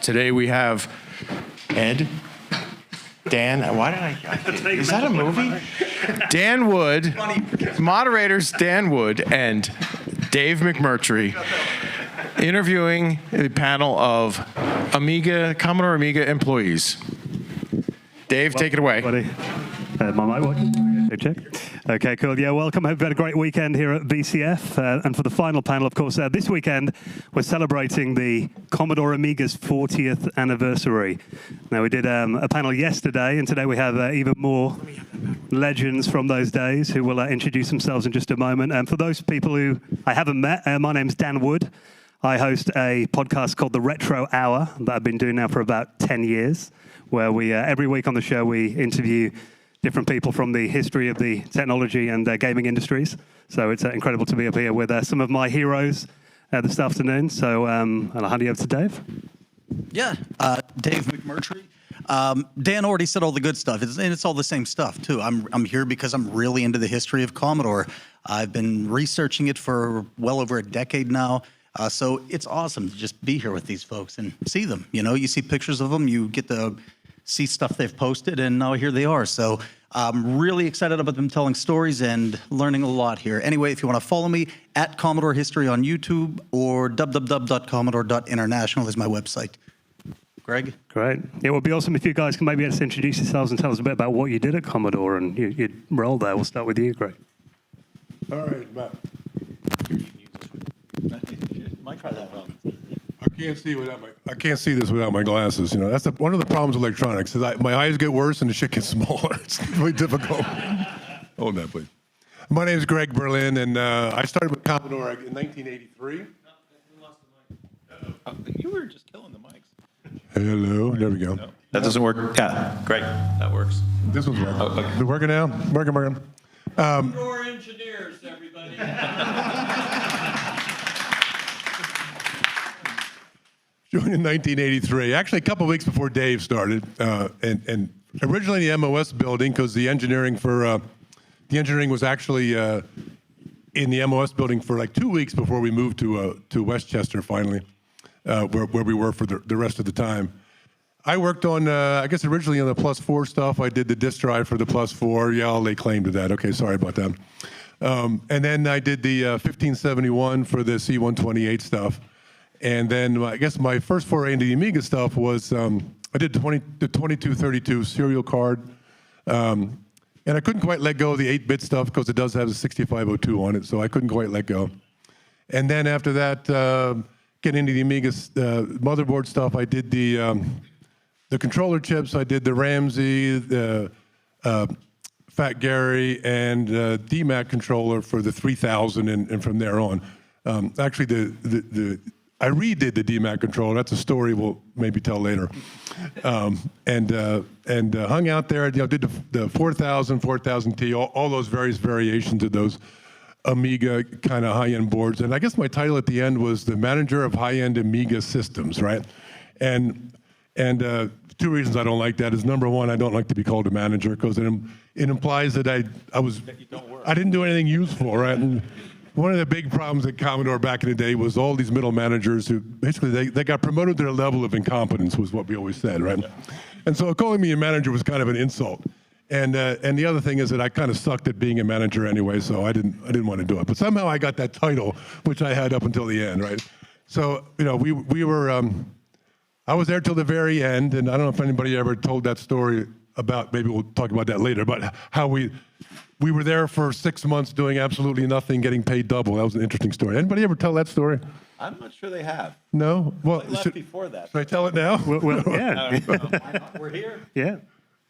Today we have Ed, Dan, is that a movie? Dan Wood, moderators Dan Wood and Dave McMurtrie, interviewing a panel of Commodore Amiga employees. Dave, take it away. My mic working? Check. Okay, cool. Yeah, welcome. Hope you've had a great weekend here at VCF. And for the final panel, of course, this weekend, we're celebrating the Commodore Amiga's 40th anniversary. Now, we did a panel yesterday, and today we have even more legends from those days who will introduce themselves in just a moment. And for those people who I haven't met, my name's Dan Wood. I host a podcast called The Retro Hour that I've been doing now for about 10 years, where we every week on the show we interview different people from the history of the technology and gaming industries. So it's incredible to be up here with some of my heroes this afternoon. So I'll hand you over to Dave. Yeah, Dave McMurtrie. Dan already said all the good stuff, and it's all the same stuff, too. I'm here because I'm really into the history of Commodore. I've been researching it for well over a decade now. So it's awesome to just be here with these folks and see them. You know, you see pictures of them, you get to see stuff they've posted, and now here they are. So I'm really excited about them telling stories and learning a lot here. Anyway, if you want to follow me, at Commodore History on YouTube or www.commodore.international is my website. Greg? Great. It would be awesome if you guys can maybe just introduce yourselves and tell us a bit about what you did at Commodore and your role there. We'll start with you, Greg. All right, Matt. I can't see this without my glasses. You know, that's one of the problems with electronics. Is my eyes get worse and the shit gets smaller. It's really difficult. Hold that, please. My name is Greg Berlin, and I started with Commodore in 1983. You were just killing the mics. Hello. There we go. No, that doesn't work. Yeah, great. That works. This one's working. Oh, okay. Is it working now? Working. Commodore engineers, everybody. Joined in 1983, actually a couple of weeks before Dave started, and originally the MOS building, because the engineering was actually in the MOS building for like 2 weeks before we moved to Westchester finally, where we were for the rest of the time. I worked on, I guess originally on the Plus 4 stuff. I did the disk drive for the Plus 4. Yeah, I'll lay claim to that. Okay, sorry about that. And then I did the 1571 for the C128 stuff. And then I guess my first foray into the Amiga stuff was I did the 2232 serial card. And I couldn't quite let go of the 8-bit stuff because it does have a 6502 on it, so I couldn't quite let go. And then after that, getting into the Amiga motherboard stuff, I did the controller chips, I did the Ramsey, the Fat Gary, and DMAC controller for the 3000 and from there on. Actually, I redid the DMAC controller. That's a story we'll maybe tell later. And hung out there, you know, did the 4000, 4000T, all those various variations of those Amiga kind of high-end boards. And I guess my title at the end was the manager of high-end Amiga systems, right? And two reasons I don't like that is, number one, I don't like to be called a manager because it implies that I didn't do anything useful, right? And one of the big problems at Commodore back in the day was all these middle managers who basically they got promoted to their level of incompetence, was what we always said, right? Yeah. And so calling me a manager was kind of an insult. And the other thing is that I kind of sucked at being a manager anyway, so I didn't want to do it. But somehow I got that title, which I had up until the end, right? So you know, we were I was there till the very end, and I don't know if anybody ever told that story about. Maybe we'll talk about that later. But how we were there for 6 months doing absolutely nothing, getting paid double. That was an interesting story. Anybody ever tell that story? I'm not sure they have. No? Well, I left before that. Should I tell it now? Well, yeah. We're here. Yeah.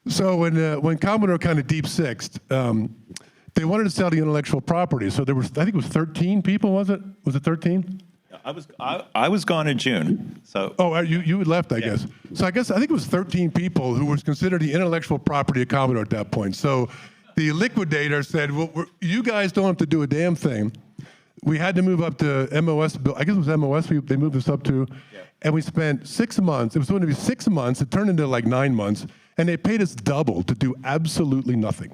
So when Commodore kind of deep sixed, they wanted to sell the intellectual property. So there was, I think it was 13 people, was it? Was it 13? I was gone in June. So. Oh, you had left, I guess. So I think it was 13 people who was considered the intellectual property of Commodore at that point. So the liquidator said, well, you guys don't have to do a damn thing. We had to move up to MOS. I guess it was MOS they moved us up to. Yeah. And we spent 6 months. It was going to be 6 months. It turned into like 9 months. And they paid us double to do absolutely nothing.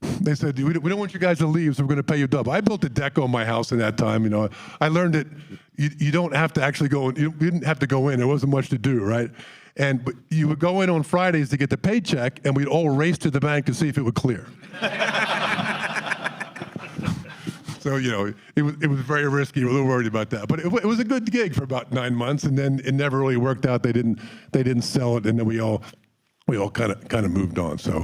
they said, we don't want you guys to leave, so we're going to pay you double. I built a deck on my house in that time. You know, I learned that you don't have to actually go in. You didn't have to go in. There wasn't much to do, right? But you would go in on Fridays to get the paycheck, and we'd all race to the bank to see if it would clear. So, you know, it was very risky. We're a little worried about that. But it was a good gig for about 9 months, and then it never really worked out. They didn't sell it, and then we all kind of moved on. So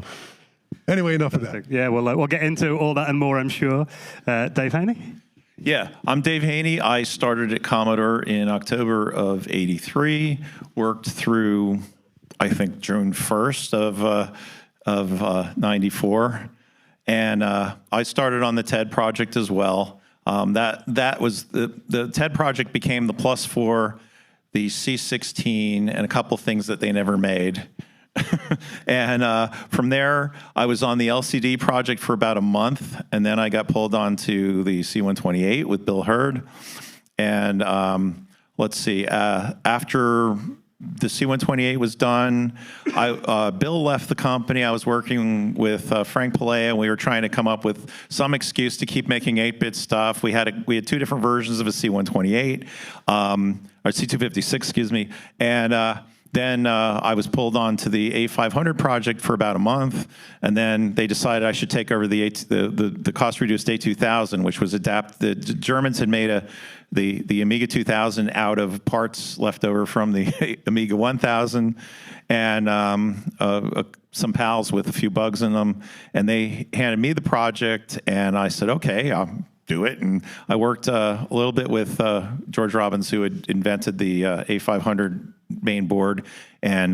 anyway, enough of that. Yeah, we'll get into all that and more, I'm sure. Dave Haynie? Yeah, I'm Dave Haynie. I started at Commodore in October of '83. Worked through, I think, June 1st of '94. And I started on the TED project as well. That was the TED project became the plus for the C16 and a couple things that they never made. And from there, I was on the LCD project for about a month, and then I got pulled onto the C128 with Bill Hurd. And let's see, after the C128 was done, Bill left the company. I was working with Frank Pillea, and we were trying to come up with some excuse to keep making 8-bit stuff. We had two different versions of a C128, or C256, excuse me, and then I was pulled on to the A500 project for about a month, and then they decided I should take over the cost-reduced A2000, which was the Germans had made the Amiga 2000 out of parts left over from the Amiga 1000, and some pals with a few bugs in them, and they handed me the project, and I said, okay, I'll do it. And I worked a little bit with George Robbins, who had invented the A500 main board, and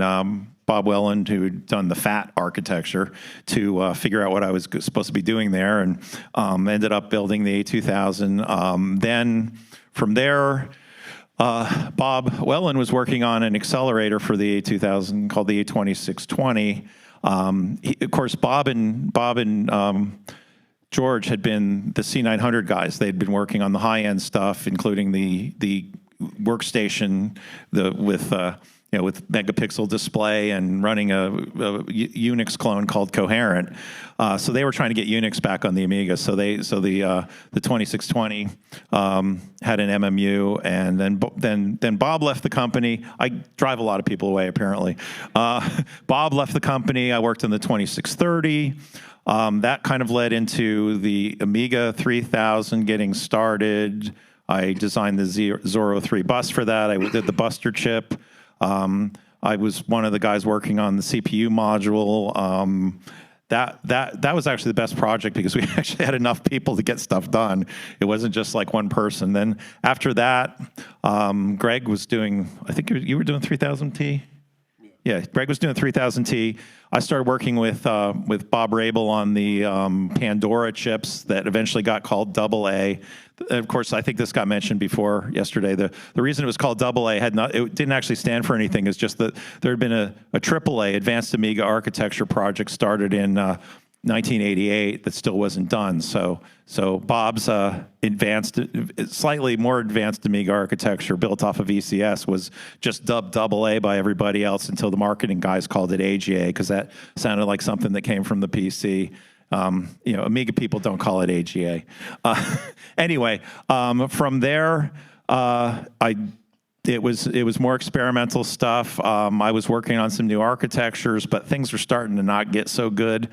Bob Welland, who had done the FAT architecture, to figure out what I was supposed to be doing there, and ended up building the A2000. Then from there, Bob Welland was working on an accelerator for the A2000 called the A2620. Of course, Bob and George had been the C900 guys. They'd been working on the high-end stuff, including the workstation with megapixel display and running a Unix clone called Coherent. So they were trying to get Unix back on the Amiga. So the 2620 had an MMU, and then Bob left the company. I drive a lot of people away, apparently. Bob left the company. I worked on the 2630. That kind of led into the Amiga 3000 getting started. I designed the Zorro 3 bus for that. I did the Buster chip. I was one of the guys working on the CPU module. That was actually the best project because we actually had enough people to get stuff done. It wasn't just like one person. Then after that, Greg was doing, I think you were doing 3000T? Yeah, Greg was doing 3000T. I started working with Bob Rabel on the Pandora chips that eventually got called AA. Of course, I think this got mentioned before yesterday. The reason it was called AA it didn't actually stand for anything. It's just that there had been a AAA, Advanced Amiga Architecture project, started in 1988 that still wasn't done. So Bob's slightly more advanced Amiga architecture built off of VCS was just dubbed AA by everybody else until the marketing guys called it AGA because that sounded like something that came from the PC. Amiga people don't call it AGA. Anyway, from there, it was more experimental stuff. I was working on some new architectures, but things were starting to not get so good.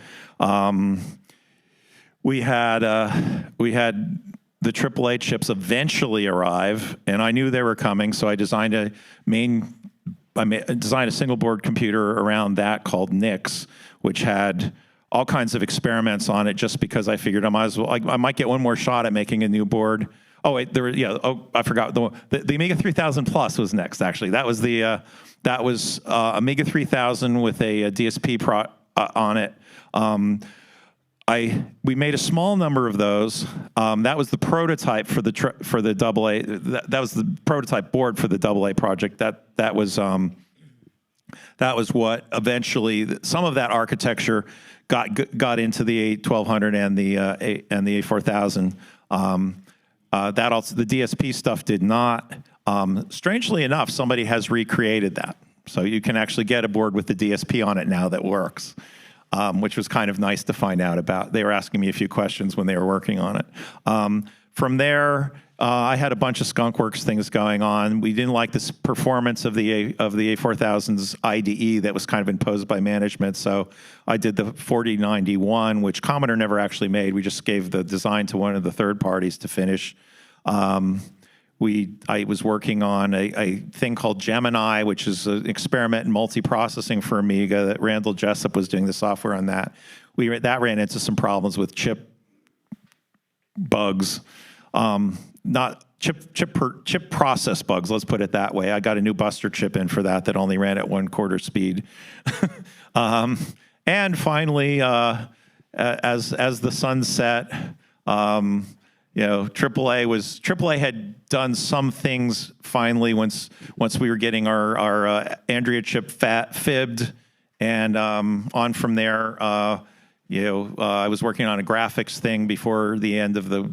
We had the AAA chips eventually arrive, and I knew they were coming, so I designed a single board computer around that called Nix, which had all kinds of experiments on it just because I figured I might get one more shot at making a new board. Oh wait, I forgot the Amiga 3000 Plus was next. Actually, that was Amiga 3000 with a DSP on it. We made a small number of those. That was the prototype for the AA. That was the prototype board for the AA project. That was what eventually some of that architecture got into the A1200 and the A4000. That also, the DSP stuff did not. Strangely enough, somebody has recreated that. So you can actually get a board with the DSP on it now that works. which was kind of nice to find out about. They were asking me a few questions when they were working on it. From there, I had a bunch of skunkworks things going on. We didn't like this performance of the A4000's IDE that was kind of imposed by management, so I did the 4091, which Commodore never actually made. We just gave the design to one of the third parties to finish. I was working on a thing called Gemini, which is an experiment in multiprocessing for Amiga that Randall Jessup was doing the software on that. That ran into some problems with chip bugs. Not chip process bugs, let's put it that way. I got a new Buster chip in for that only ran at 1/4 speed. And finally, as the sun set, AAA had done some things finally once we were getting our Andrea chip fibbed, and on from there, I was working on a graphics thing before the end of the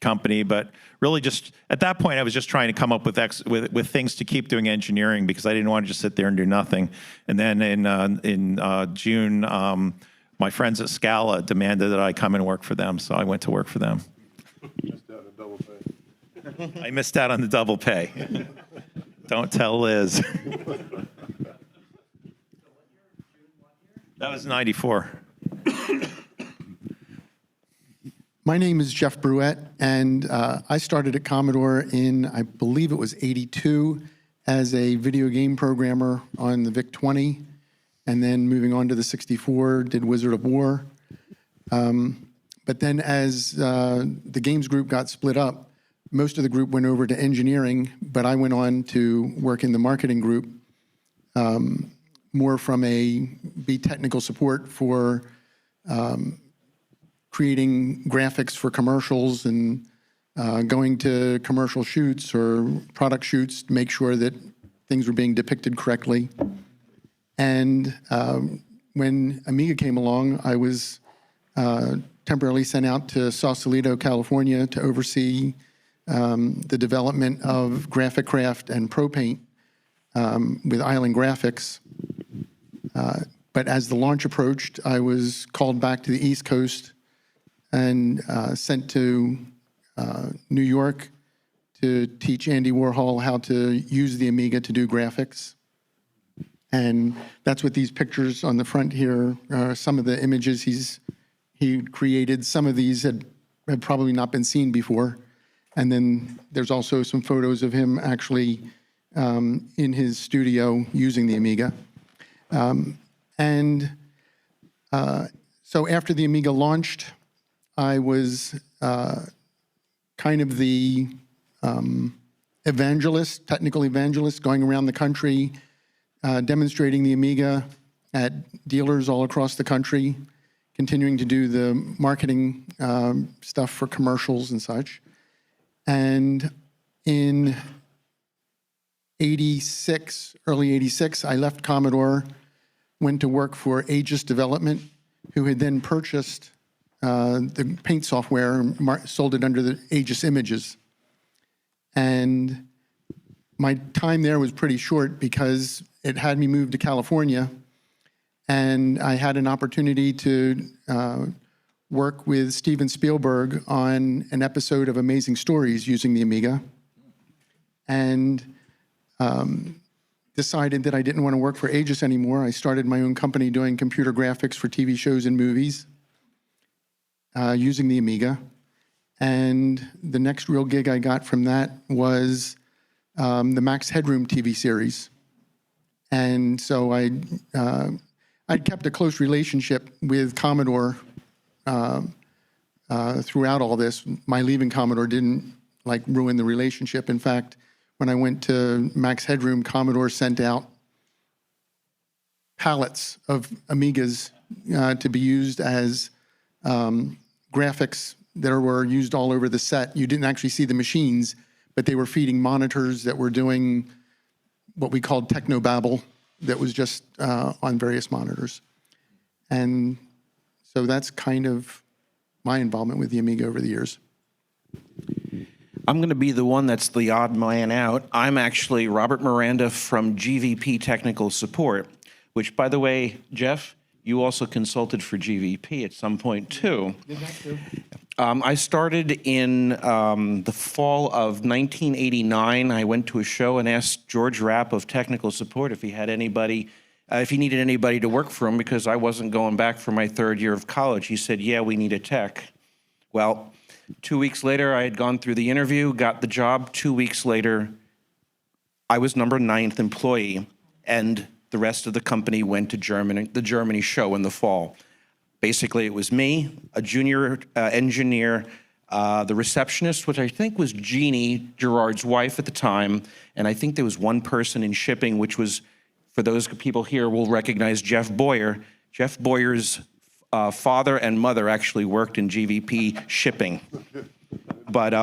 company, but really just at that point I was just trying to come up with things to keep doing engineering because I didn't want to just sit there and do nothing. And then in June, my friends at Scala demanded that I come and work for them, so I went to work for them. I missed out on the double pay. Don't tell Liz. That was 94. My name is Jeff Bruette, and I started at Commodore in, I believe it was 82, as a video game programmer on the VIC-20, and then moving on to the 64, did Wizard of War. But then as the games group got split up, most of the group went over to engineering, but I went on to work in the marketing group, more from be technical support for creating graphics for commercials and going to commercial shoots or product shoots to make sure that things were being depicted correctly. And when Amiga came along, I was temporarily sent out to Sausalito, California to oversee the development of GraphicCraft and ProPaint with Island Graphics. But as the launch approached, I was called back to the East Coast and sent to New York to teach Andy Warhol how to use the Amiga to do graphics. And that's what these pictures on the front here are. Some of the images he created. Some of these had probably not been seen before. And then there's also some photos of him actually in his studio using the Amiga. So after the Amiga launched, I was kind of the evangelist, technical evangelist, going around the country, demonstrating the Amiga at dealers all across the country, continuing to do the marketing stuff for commercials and such. And in 86, early 86, I left Commodore, went to work for Aegis Development, who had then purchased the paint software and sold it under the Aegis Images. And my time there was pretty short because it had me move to California, and I had an opportunity to work with Steven Spielberg on an episode of Amazing Stories using the Amiga, and decided that I didn't want to work for Aegis anymore. I started my own company doing computer graphics for TV shows and movies using the Amiga. And the next real gig I got from that was the Max Headroom TV series. And so I'd kept a close relationship with Commodore throughout all this. My leaving Commodore didn't ruin the relationship. In fact, when I went to Max Headroom, Commodore sent out pallets of Amigas to be used as graphics that were used all over the set. You didn't actually see the machines, but they were feeding monitors that were doing what we called technobabble that was just on various monitors. And so that's kind of my involvement with the Amiga over the years. I'm going to be the one that's the odd man out. I'm actually Robert Miranda from GVP Technical Support, which, by the way, Jeff, you also consulted for GVP at some point, too. I started in the fall of 1989. I went to a show and asked George Rapp of technical support if he had anybody, if he needed anybody to work for him, because I wasn't going back for my third year of college. He said, yeah, we need a tech. Well, 2 weeks later, I had gone through the interview, got the job. 2 weeks later, I was number 9th employee, and the rest of the company went to Germany, the Germany show in the fall. Basically, it was me, a junior engineer, the receptionist, which I think was Jeannie, Gerard's wife at the time, and I think there was one person in shipping, which was, for those people here will recognize Jeff Boyer. Jeff Boyer's father and mother actually worked in GVP shipping. But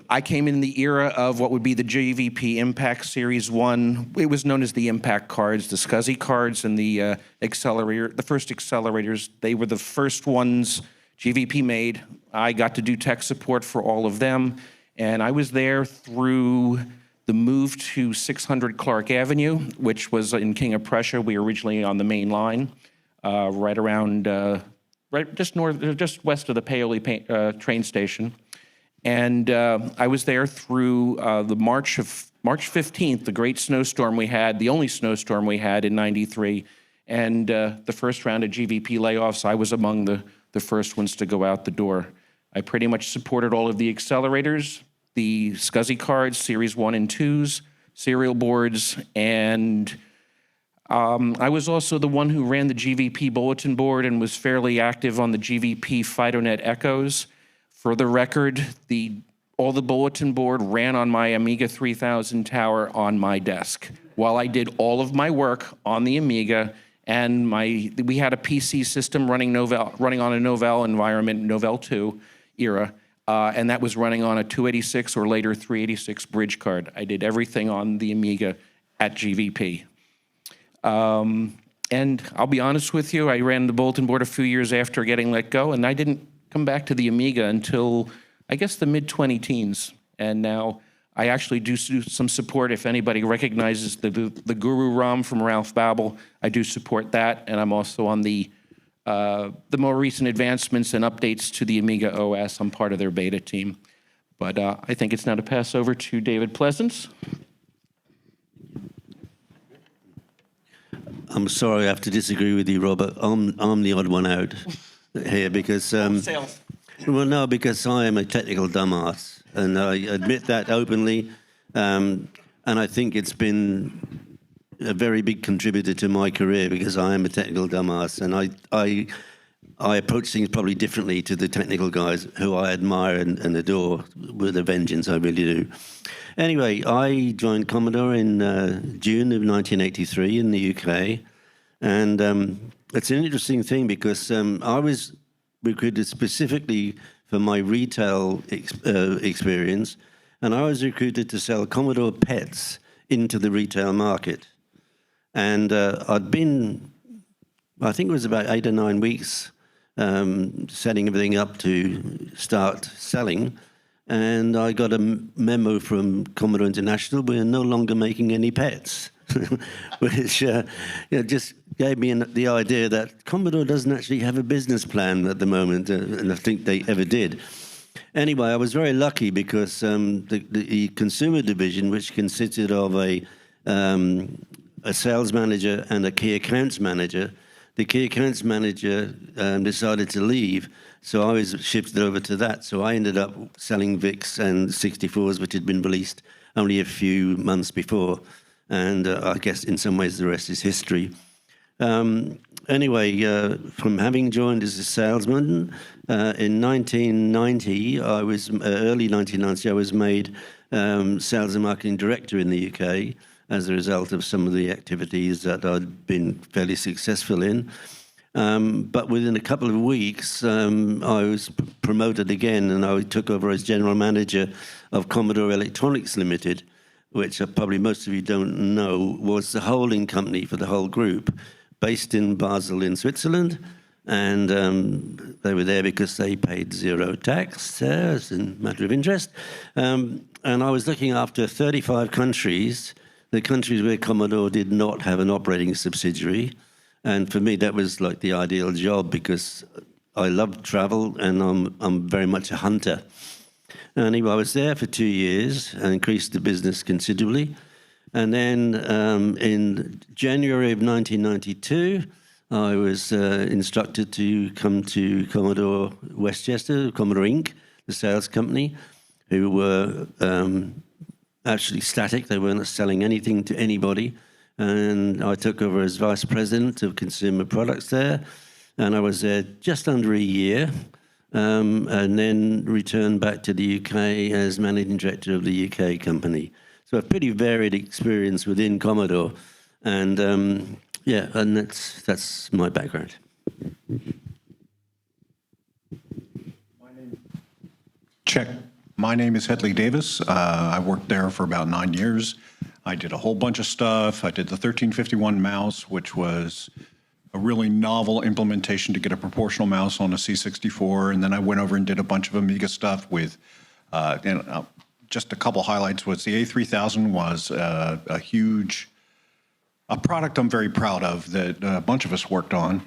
I came in the era of what would be the GVP Impact Series 1. It was known as the Impact cards, the SCSI cards, and the accelerator, the first accelerators. They were the first ones GVP made. I got to do tech support for all of them, and I was there through the move to 600 Clark Avenue, which was in King of Prussia. We were originally on the main line, right around, right just west of the Paoli train station. And I was there through the March 15th, the great snowstorm we had, the only snowstorm we had in '93, and the first round of GVP layoffs. I was among the first ones to go out the door. I pretty much supported all of the accelerators, the SCSI cards, Series 1 and 2s, serial boards, and I was also the one who ran the GVP bulletin board and was fairly active on the GVP FidoNet Echoes. For the record, all the bulletin board ran on my Amiga 3000 tower on my desk while I did all of my work on the Amiga, and we had a PC system running on a Novell environment, Novell 2 era, and that was running on a 286 or later 386 bridge card. I did everything on the Amiga at GVP. And I'll be honest with you, I ran the bulletin board a few years after getting let go, and I didn't come back to the Amiga until, I guess, the mid-20 teens. And now I actually do some support. If anybody recognizes the Guru ROM from Ralph Babbel, I do support that. And I'm also on the more recent advancements and updates to the Amiga OS. I'm part of their beta team. But I think it's now to pass over to David Pleasance. I'm sorry I have to disagree with you, Robert. I'm the odd one out here because well, no, because I am a technical dumbass, and I admit that openly. And I think it's been a very big contributor to my career because I am a technical dumbass, and I approach things probably differently to the technical guys who I admire and adore with a vengeance. I really do. Anyway, I joined Commodore in June of 1983 in the UK, and it's an interesting thing because I was recruited specifically for my retail experience, and I was recruited to sell Commodore PETs into the retail market. And I'd been, I think it was about 8 or 9 weeks setting everything up to start selling, and I got a memo from Commodore International, we're no longer making any PETs, which just gave me the idea that Commodore doesn't actually have a business plan at the moment, and I think they ever did. Anyway, I was very lucky because the consumer division, which consisted of a sales manager and a key accounts manager, the key accounts manager decided to leave, so I was shifted over to that. So I ended up selling VICs and 64s, which had been released only a few months before. And I guess in some ways the rest is history. Anyway, from having joined as a salesman, in 1990, early 1990, I was made sales and marketing director in the UK as a result of some of the activities that I'd been fairly successful in. But within a couple of weeks, I was promoted again, and I took over as general manager of Commodore Electronics Limited, which probably most of you don't know, was the holding company for the whole group, based in Basel in Switzerland. And they were there because they paid zero tax as a matter of interest. And I was looking after 35 countries, the countries where Commodore did not have an operating subsidiary. And for me, that was like the ideal job because I love travel and I'm very much a hunter. Anyway, I was there for 2 years and increased the business considerably. And then in January of 1992, I was instructed to come to Commodore Westchester, Commodore Inc., the sales company, who were actually static. They weren't selling anything to anybody. And I took over as vice president of consumer products there. And I was there just under a year, and then returned back to the UK as managing director of the UK company. So a pretty varied experience within Commodore. And yeah, and that's my background. Check. My name is Hedley Davis. I worked there for about 9 years. I did a whole bunch of stuff. I did the 1351 mouse, which was a really novel implementation to get a proportional mouse on a C64. And then I went over and did a bunch of Amiga stuff with, just a couple highlights was the A3000 was a huge, a product I'm very proud of that a bunch of us worked on.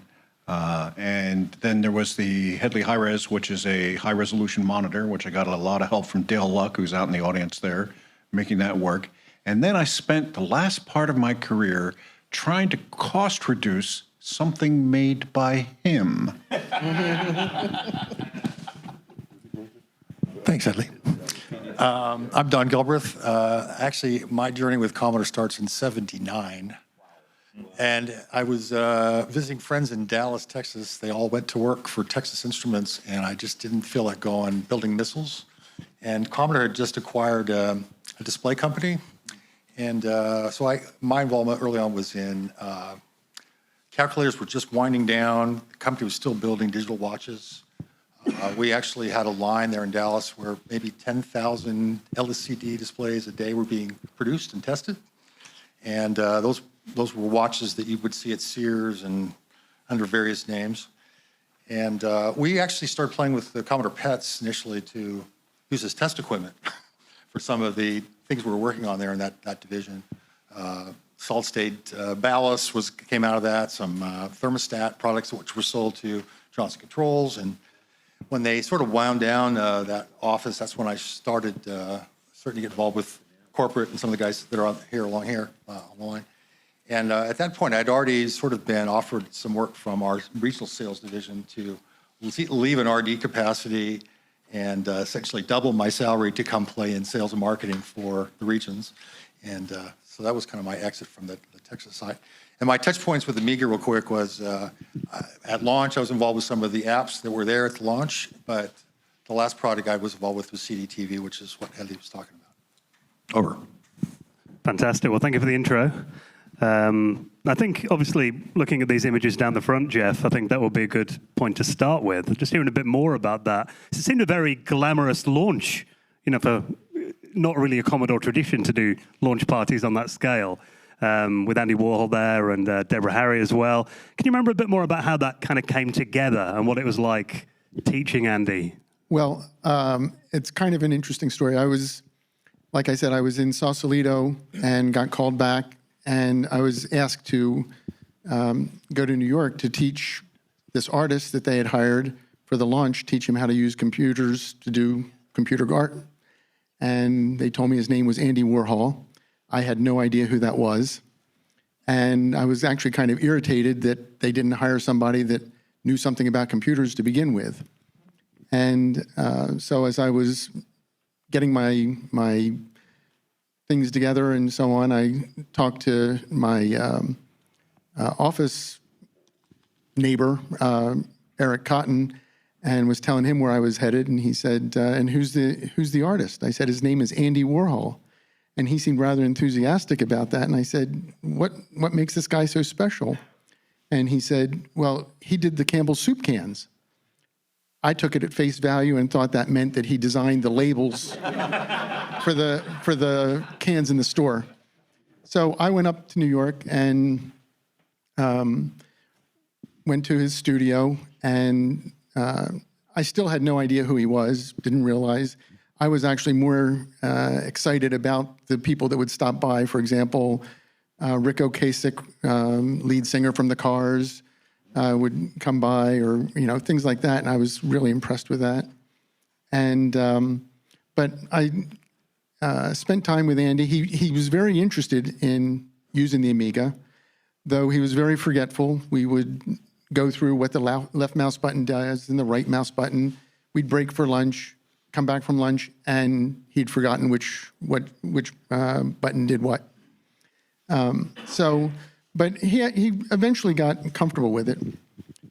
And then there was the Hedley Hi-Res, which is a high-resolution monitor, which I got a lot of help from Dale Luck, who's out in the audience there, making that work. And then I spent the last part of my career trying to cost reduce something made by him. Thanks, Hedley. I'm Don Gilbreath. Actually, my journey with Commodore starts in '79. And I was visiting friends in Dallas, Texas. They all went to work for Texas Instruments, and I just didn't feel like going building missiles. And Commodore had just acquired a display company. And so my involvement early on was in calculators were just winding down. The company was still building digital watches. We actually had a line there in Dallas where maybe 10,000 LCD displays a day were being produced and tested. And those were watches that you would see at Sears and under various names. And we actually started playing with the Commodore PETs initially to use as test equipment for some of the things we were working on there in that division. Solid-state ballast came out of that, some thermostat products which were sold to Johnson Controls. And when they sort of wound down that office, that's when I started starting to get involved with corporate and some of the guys that are along here on the line. And at that point, I'd already sort of been offered some work from our regional sales division to leave an RD capacity and essentially double my salary to come play in sales and marketing for the regions. And so that was kind of my exit from the Texas side. And my touch points with Amiga real quick was at launch, I was involved with some of the apps that were there at the launch, but the last product I was involved with was CDTV, which is what Hedley was talking about. Over. Fantastic. Well, thank you for the intro. I think, obviously, looking at these images down the front, Jeff, I think that will be a good point to start with. Just hearing a bit more about that. It seemed a very glamorous launch, for not really a Commodore tradition to do launch parties on that scale, with Andy Warhol there and Deborah Harry as well. Can you remember a bit more about how that kind of came together and what it was like teaching Andy? Well, it's kind of an interesting story. Like I said, I was in Sausalito and got called back, and I was asked to go to New York to teach this artist that they had hired for the launch, teach him how to use computers to do computer art. And they told me his name was Andy Warhol. I had no idea who that was. And I was actually kind of irritated that they didn't hire somebody that knew something about computers to begin with. And so as I was getting my things together and so on, I talked to my office neighbor, Eric Cotton, and was telling him where I was headed. And he said, and who's the artist? I said, his name is Andy Warhol. And he seemed rather enthusiastic about that. And I said, what makes this guy so special? And he said, well, he did the Campbell's soup cans. I took it at face value and thought that meant that he designed the labels for the cans in the store. So I went up to New York and went to his studio, and I still had no idea who he was, didn't realize. I was actually more excited about the people that would stop by. For example, Rick Ocasek, lead singer from the Cars, would come by, or things like that, and I was really impressed with that. And but I spent time with Andy. He was very interested in using the Amiga, though he was very forgetful. We would go through what the left mouse button does and the right mouse button. We'd break for lunch, come back from lunch, and he'd forgotten which button did what. But he eventually got comfortable with it.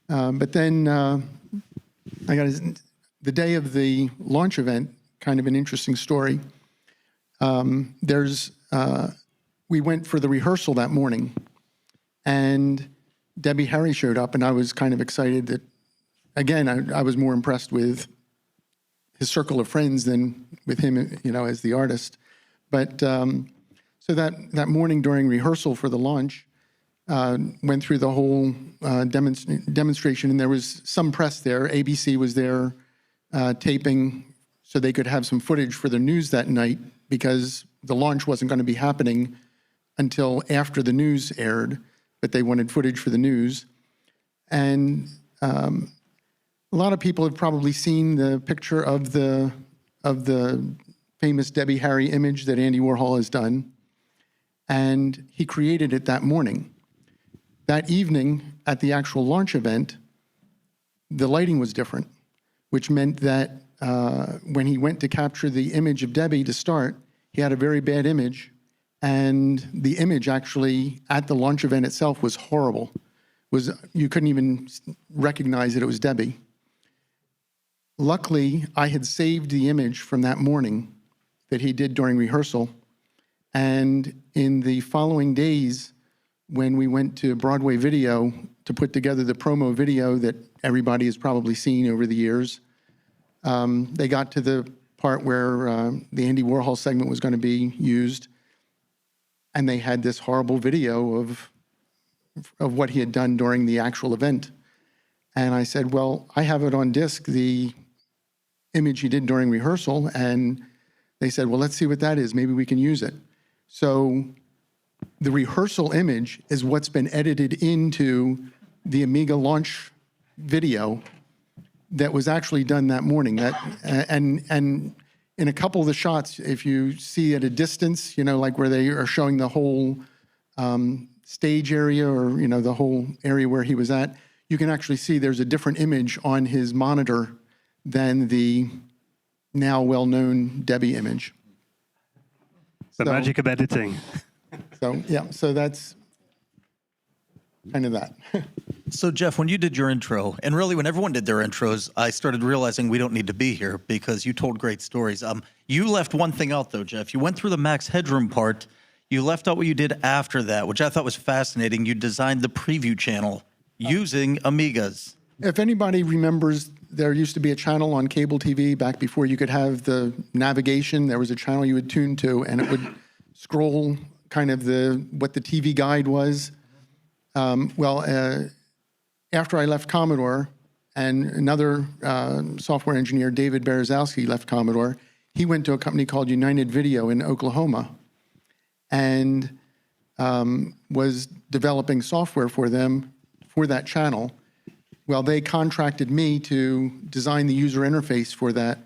But then I got the day of the launch event, kind of an interesting story. We went for the rehearsal that morning, and Debbie Harry showed up, and I was kind of excited that, again, I was more impressed with his circle of friends than with him, as the artist. But so that morning during rehearsal for the launch, went through the whole demonstration, and there was some press there. ABC was there taping so they could have some footage for the news that night, because the launch wasn't going to be happening until after the news aired, but they wanted footage for the news. And a lot of people have probably seen the picture of the famous Debbie Harry image that Andy Warhol has done, and he created it that morning. That evening, at the actual launch event, the lighting was different, which meant that when he went to capture the image of Debbie to start, he had a very bad image, and the image actually at the launch event itself was horrible. You couldn't even recognize that it was Debbie. Luckily, I had saved the image from that morning that he did during rehearsal, and in the following days, when we went to Broadway Video to put together the promo video that everybody has probably seen over the years, they got to the part where the Andy Warhol segment was going to be used, and they had this horrible video of what he had done during the actual event. And I said, well, I have it on disc, the image he did during rehearsal, and they said, well, let's see what that is. Maybe we can use it. So the rehearsal image is what's been edited into the Amiga launch video that was actually done that morning. And in a couple of the shots, if you see at a distance, like where they are showing the whole stage area, or the whole area where he was at, you can actually see there's a different image on his monitor than the now well-known Debbie image. The magic of editing. So that's kind of that. So, Jeff, when you did your intro, and really when everyone did their intros, I started realizing we don't need to be here because you told great stories. You left one thing out, though, Jeff. You went through the Max Headroom part. You left out what you did after that, which I thought was fascinating. You designed the preview channel using Amigas. If anybody remembers, there used to be a channel on cable TV back before you could have the navigation. There was a channel you would tune to, and it would scroll kind of what the TV guide was. After I left Commodore, and another software engineer, David Berezowski, left Commodore, he went to a company called United Video in Oklahoma, and was developing software for them for that channel. Well, they contracted me to design the user interface for that,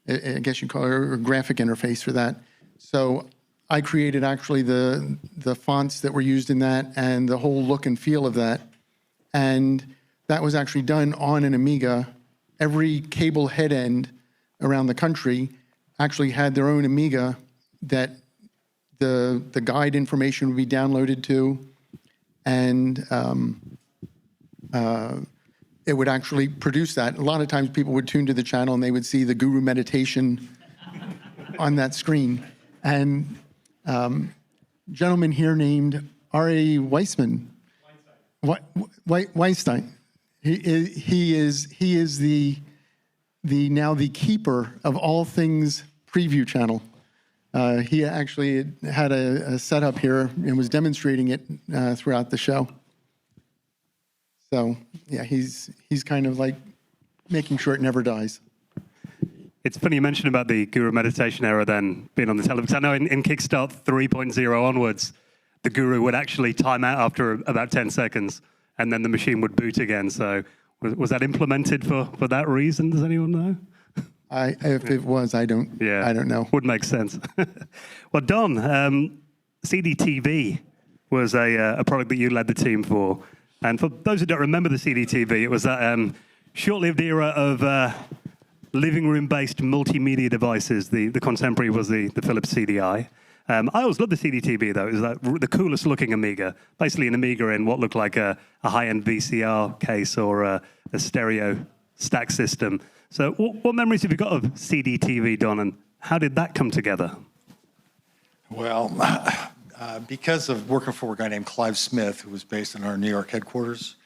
I guess you call it, or graphic interface for that. So I created actually the fonts that were used in that and the whole look and feel of that. And that was actually done on an Amiga. Every cable head end around the country actually had their own Amiga that the guide information would be downloaded to, and it would actually produce that. A lot of times people would tune to the channel and they would see the Guru meditation on that screen. And gentleman here named R.A. Weissman, Weinstein, he is the now the keeper of all things preview channel. He actually had a setup here and was demonstrating it throughout the show. So yeah, he's kind of like making sure it never dies. It's funny you mentioned about the Guru meditation era then being on the television. I know in Kickstart 3.0 onwards, the guru would actually time out after about 10 seconds, and then the machine would boot again. So was that implemented for that reason? Does anyone know? If it was, I don't know. Would make sense. Well, Don, CDTV was a product that you led the team for. And for those who don't remember the CDTV, it was that short-lived era of living room-based multimedia devices. The contemporary was the Philips CDI. I always loved the CDTV, though. It was like the coolest-looking Amiga, basically an Amiga in what looked like a high-end VCR case or a stereo stack system. So what memories have you got of CDTV, Don, and how did that come together? Well, because of working for a guy named Clive Smith, who was based in our New York headquarters,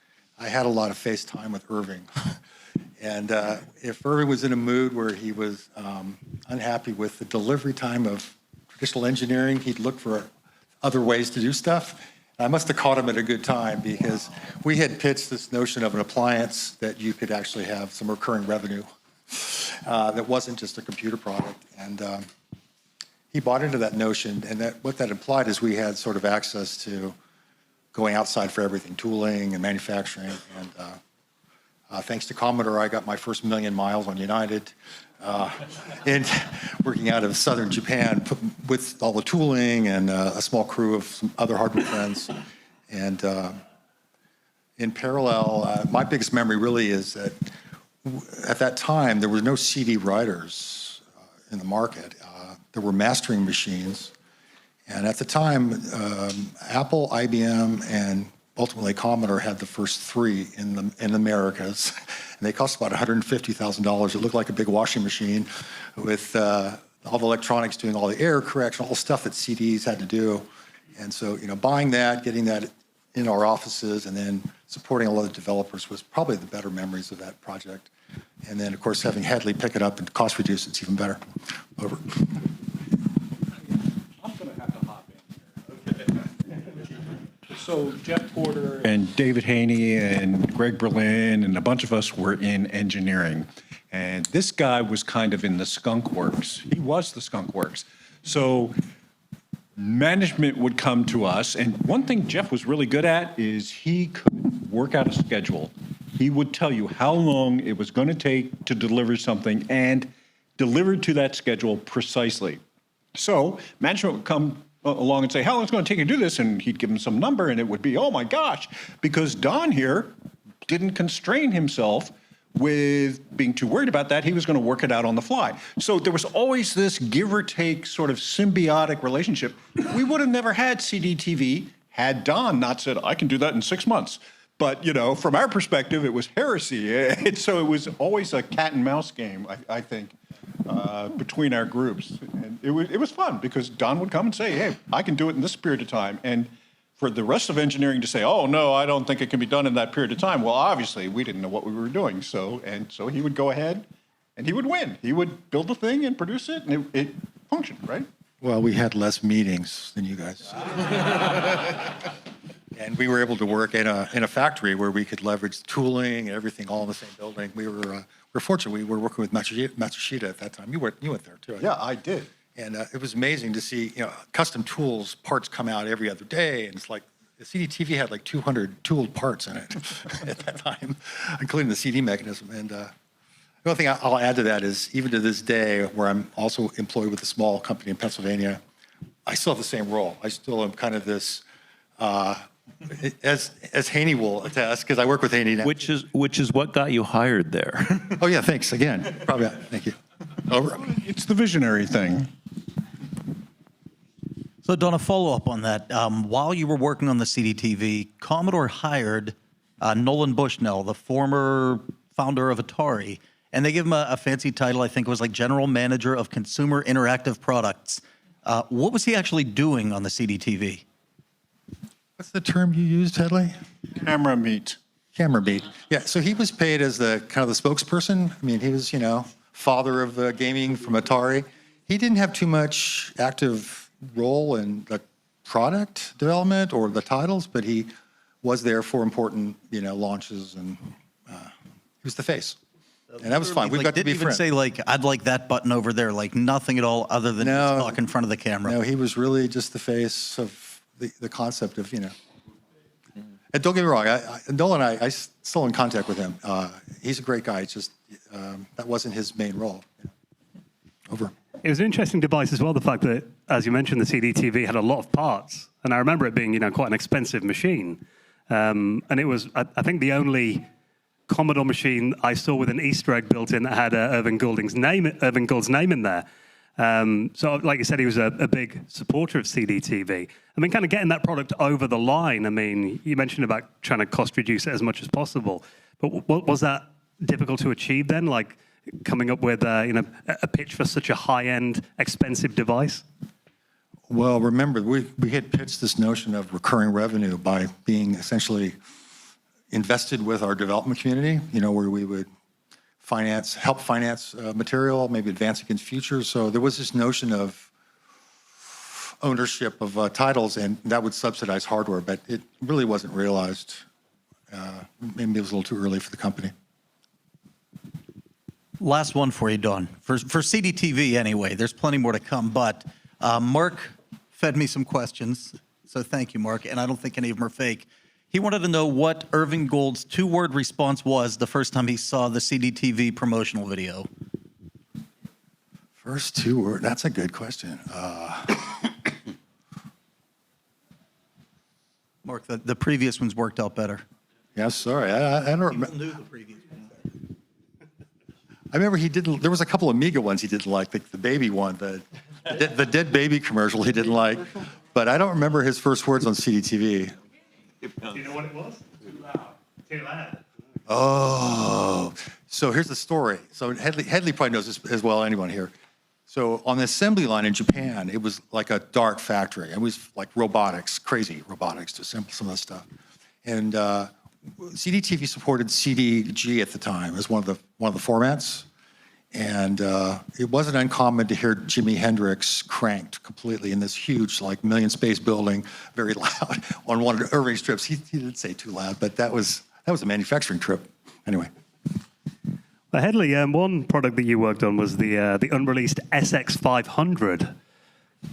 I had a lot of face time with Irving. And if Irving was in a mood where he was unhappy with the delivery time of traditional engineering, he'd look for other ways to do stuff. I must have caught him at a good time because we had pitched this notion of an appliance that you could actually have some recurring revenue that wasn't just a computer product. And he bought into that notion, and what that implied is we had sort of access to going outside for everything, tooling and manufacturing. And thanks to Commodore, I got my first 1,000,000 miles on United. And working out of southern Japan with all the tooling and a small crew of some other hardware friends. And in parallel, my biggest memory really is that at that time, there were no CD writers in the market. There were mastering machines. And at the time, Apple, IBM, and ultimately Commodore had the first 3 in the Americas. And they cost about $150,000. It looked like a big washing machine with all the electronics doing all the error correction, all the stuff that CDs had to do. And so, buying that, getting that in our offices, and then supporting a lot of developers was probably the better memories of that project. And then, of course, having Hedley pick it up and cost reduce, it's even better. Over. So Jeff Porter and David Haynie and Greg Berlin and a bunch of us were in engineering. And this guy was kind of in the skunk works. He was the skunk works. So management would come to us. And one thing Jeff was really good at is he could work out a schedule. He would tell you how long it was going to take to deliver something and deliver to that schedule precisely. So management would come along and say, how long is it going to take you to do this? And he'd give him some number, and it would be, oh my gosh, because Don here didn't constrain himself with being too worried about that. He was going to work it out on the fly. So there was always this give or take sort of symbiotic relationship. We would have never had CDTV had Don not said, I can do that in 6 months. But, from our perspective, it was heresy. And so it was always a cat and mouse game, I think. Between our groups. And it was fun because Don would come and say, hey, I can do it in this period of time. And for the rest of engineering to say, oh, no, I don't think it can be done in that period of time. Well, obviously, we didn't know what we were doing. So he would go ahead and he would win. He would build the thing and produce it, and it functioned, right? Well, we had less meetings than you guys. And we were able to work in a factory where we could leverage tooling and everything all in the same building. We're fortunate. We were working with Matsushita at that time. You went there too. Yeah, I did. And it was amazing to see custom tools parts come out every other day. And it's like the CDTV had like 200 tooled parts in it at that time, including the CD mechanism. And the only thing I'll add to that is even to this day, where I'm also employed with a small company in Pennsylvania, I still have the same role. I still am kind of this. As Haynie will attest, because I work with Haynie now. Which is what got you hired there. Oh yeah, thanks again. Probably, thank you. Over. It's the visionary thing. So, Don, a follow-up on that. While you were working on the CDTV, Commodore hired Nolan Bushnell, the former founder of Atari, and they gave him a fancy title. I think it was like General Manager of Consumer Interactive Products. What was he actually doing on the CDTV? What's the term you used, Hedley? Camera meet. Camera meet. Yeah, so he was paid as the kind of the spokesperson. I mean, he was, father of gaming from Atari. He didn't have too much active role in the product development or the titles, but he was there for important, launches, and he was the face. And that was fun. We got to be friends. Didn't even say, I'd like that button over there, nothing at all other than just talk in front of the camera. No, he was really just the face of the concept of, And don't get me wrong, Nolan and I still in contact with him. He's a great guy. It's just that wasn't his main role. Over. It was an interesting device as well, the fact that, as you mentioned, the CDTV had a lot of parts. And I remember it being, quite an expensive machine. And it was, I think, the only Commodore machine I saw with an Easter egg built in that had Irving Gould's name in there. So, like you said, he was a big supporter of CDTV. I mean, kind of getting that product over the line. I mean, you mentioned about trying to cost reduce it as much as possible. But was that difficult to achieve then? Like coming up with a pitch for such a high-end, expensive device? Well, remember, we had pitched this notion of recurring revenue by being essentially invested with our development community, where we would help finance material, maybe advance against futures. So there was this notion of ownership of titles, and that would subsidize hardware, but it really wasn't realized. Maybe it was a little too early for the company. Last one for you, Don. For CDTV, anyway, there's plenty more to come, but Mark fed me some questions, so thank you, Mark, and I don't think any of them are fake. He wanted to know what Irving Gould's two-word response was the first time he saw the CDTV promotional video. First two words, that's a good question. Mark, the previous ones worked out better. Yeah, sorry, I don't remember. People knew the previous ones. I remember there was a couple of Amiga ones he didn't like, the baby one, the dead baby commercial he didn't like, but I don't remember his first words on CDTV. Do you know what it was? Too loud. Too loud. Oh, so here's the story. So Hedley probably knows this as well as anyone here. So on the assembly line in Japan, it was like a dark factory. It was like robotics, crazy robotics to assemble some of the stuff. And CDTV supported CDG at the time as one of the formats. And it wasn't uncommon to hear Jimi Hendrix cranked completely in this huge, like, million space building, very loud on one of Irving's trips. He didn't say too loud, but that was a manufacturing trip. Anyway. Well, Hedley, one product that you worked on was the unreleased SX500.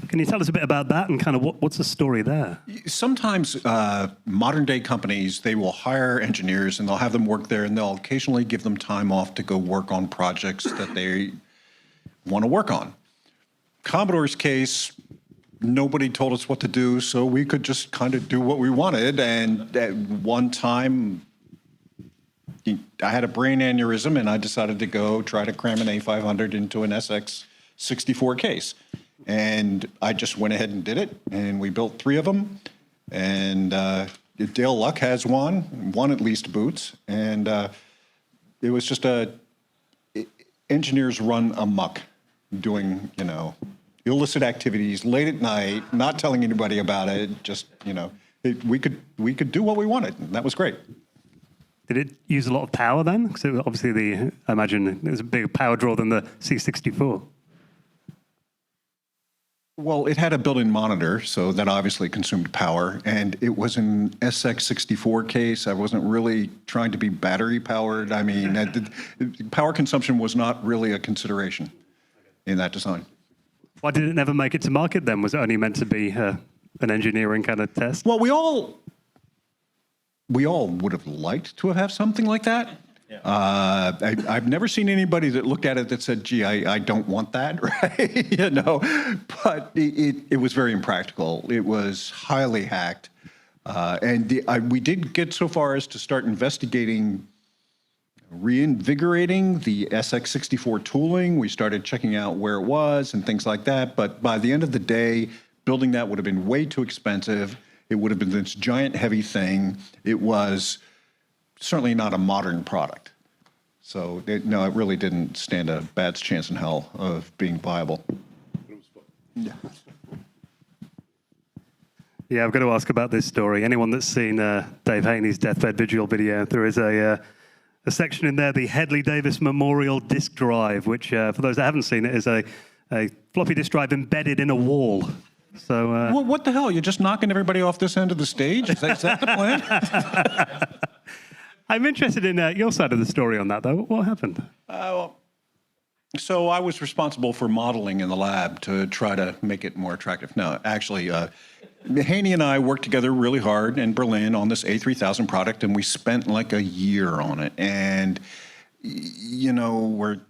Can you tell us a bit about that and kind of what's the story there? Sometimes modern-day companies, they will hire engineers and they'll have them work there, and they'll occasionally give them time off to go work on projects that they want to work on. Commodore's case, nobody told us what to do, so we could just kind of do what we wanted. And at one time, I had a brain aneurysm, and I decided to go try to cram an A500 into an SX64 case. And I just went ahead and did it, and we built 3 of them. And Dale Luck has one at least boots. And it was just engineers run amok doing, illicit activities late at night, not telling anybody about it. Just, we could do what we wanted, and that was great. Did it use a lot of power then? Because obviously I imagine it was a bigger power draw than the C64. Well, it had a built-in monitor, so that obviously consumed power, and it was an SX64 case. I wasn't really trying to be battery-powered. I mean, power consumption was not really a consideration in that design. Why did it never make it to market then? Was it only meant to be an engineering kind of test? Well, we all would have liked to have something like that. I've never seen anybody that looked at it that said, gee, I don't want that, right? But it was very impractical. It was highly hacked. And we did get so far as to start reinvigorating the SX64 tooling. We started checking out where it was and things like that. But by the end of the day, building that would have been way too expensive. It would have been this giant, heavy thing. It was certainly not a modern product. So, it really didn't stand a bad chance in hell of being viable. Yeah, I've got to ask about this story. Anyone that's seen Dave Haynie's Deathbed Vigil video, there is a section in there, the Hedley Davis Memorial Disk Drive, which, for those that haven't seen it, is a floppy disk drive embedded in a wall. So, well, what the hell? You're just knocking everybody off this end of the stage? Is that the plan? I'm interested in your side of the story on that, though. What happened? So I was responsible for modeling in the lab to try to make it more attractive. No, actually, Haynie and I worked together really hard in Berlin on this A3000 product, and we spent like a year on it. And you know,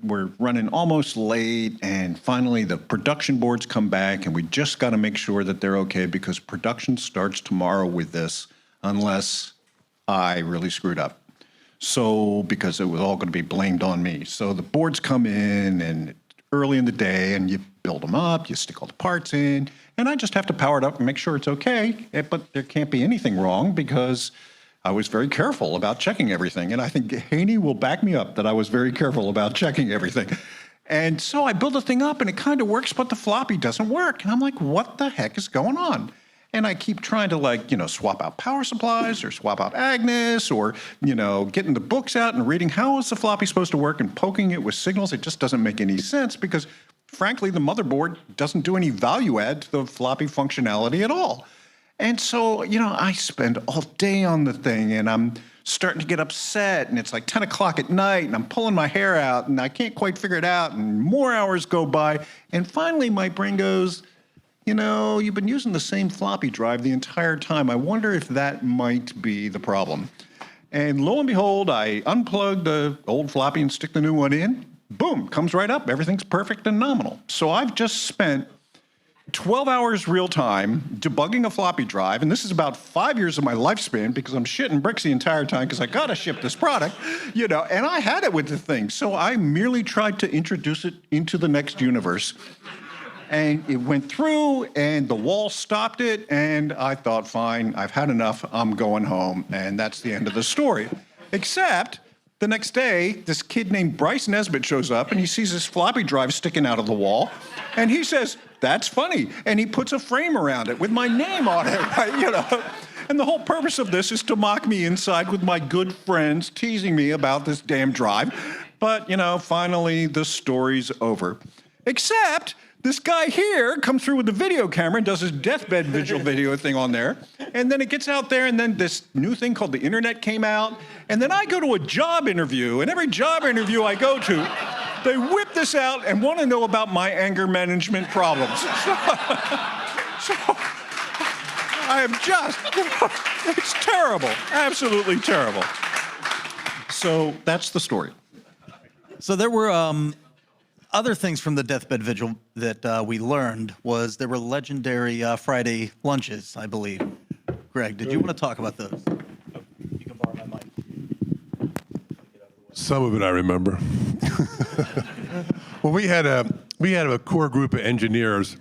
we're running almost late, and finally the production boards come back, and we just got to make sure that they're okay because production starts tomorrow with this, unless I really screwed up. So, because it was all going to be blamed on me. So the boards come in and early in the day, and you build them up, you stick all the parts in, and I just have to power it up and make sure it's okay. But there can't be anything wrong because I was very careful about checking everything. And I think Haynie will back me up that I was very careful about checking everything. And so I build the thing up and it kind of works, but the floppy doesn't work. And I'm like, what the heck is going on? And I keep trying to, like, you know, swap out power supplies or swap out Agnes or, you know, getting the books out and reading how is the floppy supposed to work and poking it with signals. It just doesn't make any sense because, frankly, the motherboard doesn't do any value add to the floppy functionality at all. And so, you know, I spend all day on the thing, and I'm starting to get upset, and it's like 10 o'clock at night, and I'm pulling my hair out, and I can't quite figure it out, and more hours go by, and finally my brain goes, you know, you've been using the same floppy drive the entire time. I wonder if that might be the problem. And lo and behold, I unplug the old floppy and stick the new one in. Boom, comes right up. Everything's perfect and nominal. So I've just spent 12 hours real time debugging a floppy drive, and this is about 5 years of my lifespan because I'm shitting bricks the entire time because I gotta ship this product, you know, and I had it with the thing. So I merely tried to introduce it into the next universe. And it went through, and the wall stopped it, and I thought, fine, I've had enough, I'm going home, and that's the end of the story. Except, the next day, this kid named Bryce Nesbitt shows up, and he sees this floppy drive sticking out of the wall, and he says, that's funny, and he puts a frame around it with my name on it, right, you know? And the whole purpose of this is to mock me inside with my good friends teasing me about this damn drive. But, you know, finally, the story's over. Except, this guy here comes through with the video camera and does his deathbed vigil video thing on there. And then it gets out there, and then this new thing called the internet came out. And then I go to a job interview, and every job interview I go to, they whip this out and want to know about my anger management problems. So I am just, it's terrible, absolutely terrible. So that's the story. So there were other things from the deathbed vigil that we learned was there were legendary Friday lunches, I believe. Greg, did you want to talk about those? You can borrow my mic. Some of it I remember. Well, we had a core group of engineers,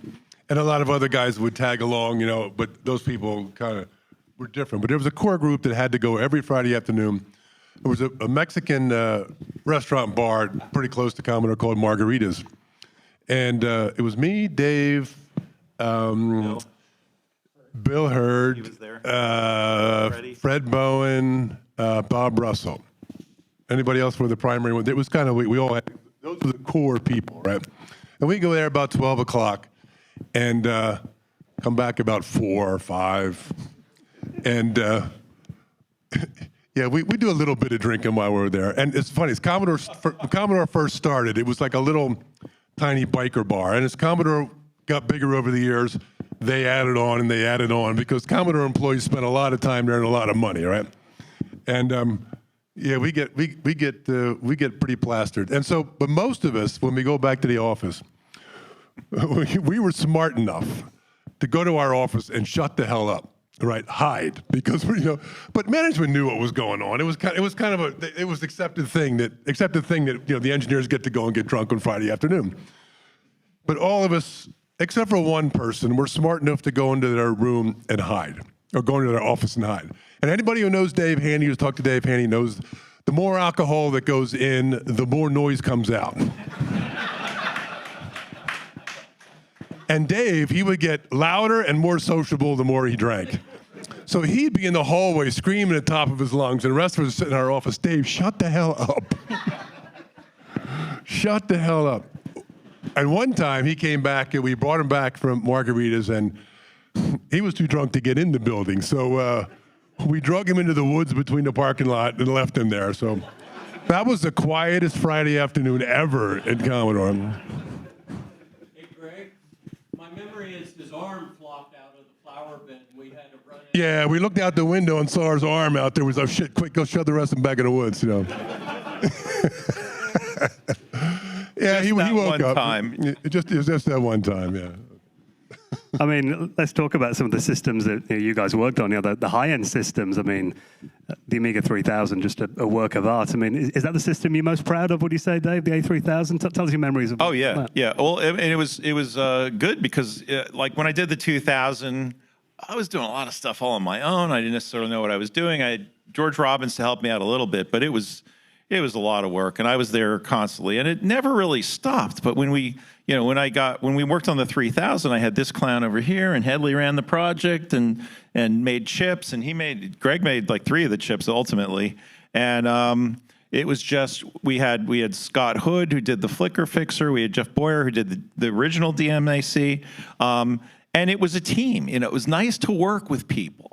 and a lot of other guys would tag along, you know, but those people kind of were different. But there was a core group that had to go every Friday afternoon. There was a Mexican restaurant bar pretty close to Commodore called Margaritas. And it was me, Dave, Bill Hurd, He was there. Fred Bowen, Bob Russell. Anybody else for the primary one? It was kind of, we all had, those were the core people, right? And we go there about 12 o'clock and come back about 4 or 5. And yeah, we do a little bit of drinking while we're there. And it's funny, as Commodore first started, it was like a little tiny biker bar. And as Commodore got bigger over the years, they added on and they added on because Commodore employees spent a lot of time there and a lot of money, right? And yeah, we get pretty plastered. And so, but most of us, when we go back to the office, we were smart enough to go to our office and shut the hell up. Right, hide because you know, but management knew what was going on. It was kind of accepted thing that you know the engineers get to go and get drunk on Friday afternoon. But all of us, except for one person, were smart enough to go into their room and hide, or go into their office and hide. And anybody who knows Dave Haynie, who's talked to Dave Haynie, knows the more alcohol that goes in, the more noise comes out. And Dave, he would get louder and more sociable the more he drank. So he'd be in the hallway screaming at the top of his lungs, and the rest of us sitting in our office, Dave, shut the hell up. Shut the hell up. And one time he came back, and we brought him back from Margaritas, and he was too drunk to get in the building. So we drug him into the woods between the parking lot and left him there. So that was the quietest Friday afternoon ever at Commodore. Hey, Greg, my memory is his arm flopped out of the flower flower bed. We had to run. Yeah, we looked out the window and saw his arm out there. We was, oh shit, quick, go shove the rest of them back in the woods, you know. Yeah, he woke one up. time. It was just that one time, yeah. I mean, let's talk about some of the systems that you guys worked on, the high-end systems. I mean, the Amiga 3000, just a work of art. I mean, is that the system you're most proud of, would you say, Dave, the A3000? Tell us your memories of Oh, yeah. that. Yeah. Well, and it was good because, like, when I did the 2000, I was doing a lot of stuff all on my own. I didn't necessarily know what I was doing. I had George Robbins to help me out a little bit, but it was a lot of work, and I was there constantly, and it never really stopped. But when we worked on the 3000, I had this clown over here, and Hedley ran the project and made chips, and Greg made like 3 of the chips ultimately, and it was just we had Scott Hood who did the Flicker Fixer, we had Jeff Boyer who did the original DMAC, and it was a team. It was nice to work with people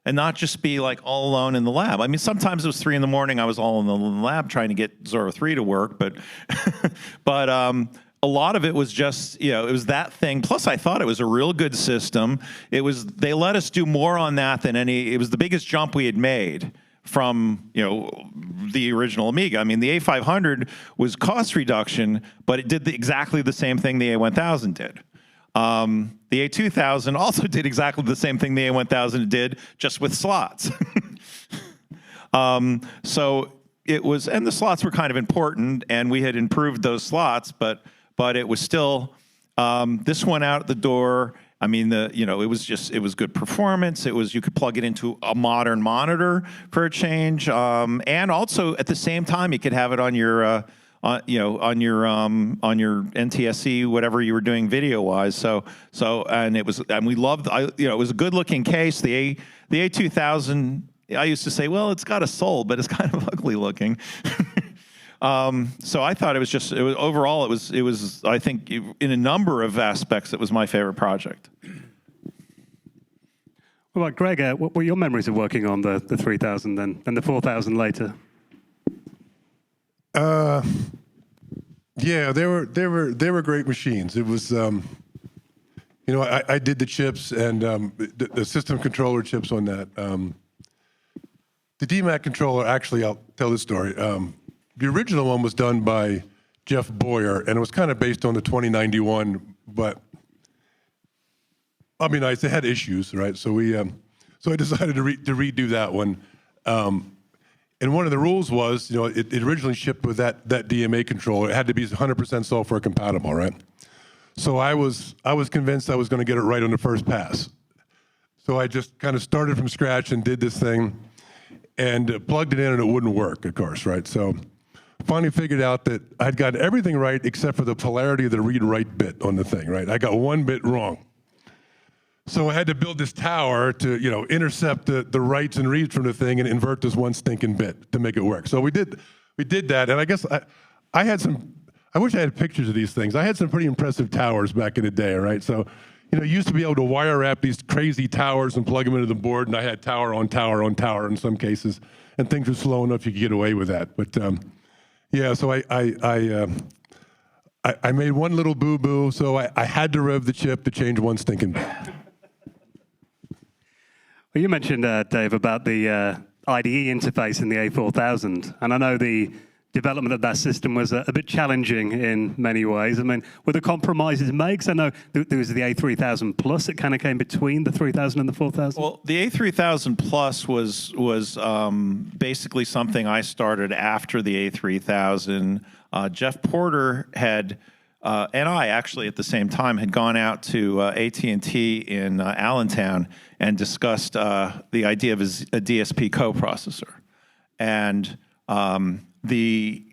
and not just be like all alone in the lab. I mean, sometimes it was 3 a.m. I was all in the lab trying to get Zorro 3 to work, but a lot of it was just, it was that thing. Plus, I thought it was a real good system. They let us do more on that than it was the biggest jump we had made from, the original Amiga. I mean, the A500 was cost reduction, but it did exactly the same thing the A1000 did. The A2000 also did exactly the same thing the A1000 did, just with slots. So it was, and the slots were kind of important, and we had improved those slots, but it was still, this went out the door. I mean, it was good performance. You could plug it into a modern monitor for a change, and also at the same time, you could have it on your on your NTSC, whatever you were doing video wise. And we loved, it was a good looking case. The A2000, I used to say, well, it's got a soul, but it's kind of ugly looking. So I thought it was overall, it was, I think in a number of aspects, it was my favorite project. Well, Greg, what were your memories of working on the 3000 and the 4000 later? Yeah, they were great machines. It was, I did the chips and the system controller chips on that. The DMAC controller, actually, I'll tell this story. The original one was done by Jeff Boyer, and it was kind of based on the 2091, but I mean, it had issues, right? So so I decided to redo that one. And one of the rules was, it originally shipped with that DMA controller. It had to be 100% software compatible, right? So I was convinced I was going to get it right on the first pass. So I just kind of started from scratch and did this thing, and plugged it in, and it wouldn't work, of course, right? So finally figured out that I'd got everything right except for the polarity of the read-write bit on the thing, right? I got one bit wrong. So I had to build this tower to, intercept the writes and reads from the thing and invert this one stinking bit to make it work. So we did that, and I guess I had some. I wish I had pictures of these things. I had some pretty impressive towers back in the day, right? So, you used to be able to wire wrap these crazy towers and plug them into the board, and I had tower on tower on tower in some cases, and things were slow enough you could get away with that. But yeah, so I made one little boo-boo, so I had to rev the chip to change one stinking bit. Well, you mentioned, Dave, about the IDE interface in the A4000, and I know the development of that system was a bit challenging in many ways. I mean, were the compromises made? 'Cause I know there was the A3000 Plus that kind of came between the 3000 and the 4000. Well, the A3000 Plus was basically something I started after the A3000. Jeff Porter had, and I actually at the same time had gone out to AT&T in Allentown and discussed the idea of a DSP coprocessor. And the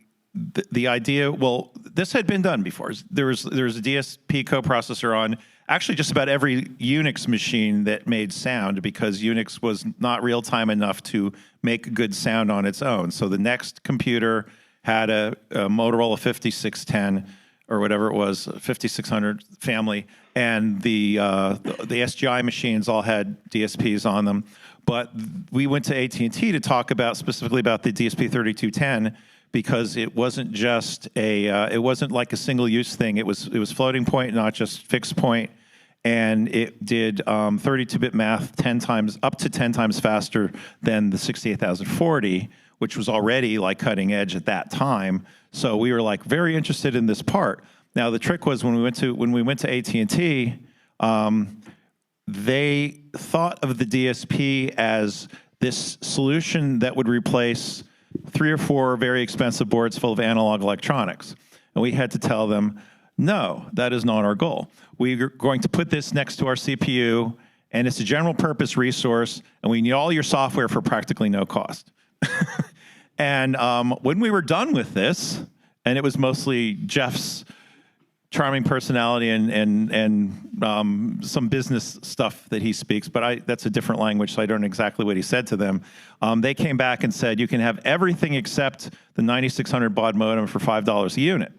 idea, well, this had been done before. There was a DSP coprocessor on actually just about every Unix machine that made sound, because Unix was not real time enough to make good sound on its own. So the next computer had a Motorola 5610 or whatever it was, 5600 family, and the SGI machines all had DSPs on them. But we went to AT&T to talk specifically about the DSP 3210, because it wasn't just it wasn't like a single use thing. It was floating point, not just fixed point. and it did 32-bit math 10 times, up to 10 times faster than the 68040, which was already like cutting edge at that time. So we were like very interested in this part. Now the trick was when we went to AT&T, they thought of the DSP as this solution that would replace 3 or 4 very expensive boards full of analog electronics. And we had to tell them, no, that is not our goal. We're going to put this next to our CPU, and it's a general purpose resource, and we need all your software for practically no cost. And when we were done with this, and it was mostly Jeff's charming personality and some business stuff that he speaks, but that's a different language, so I don't know exactly what he said to them. They came back and said, you can have everything except the 9600 baud modem for $5 a unit.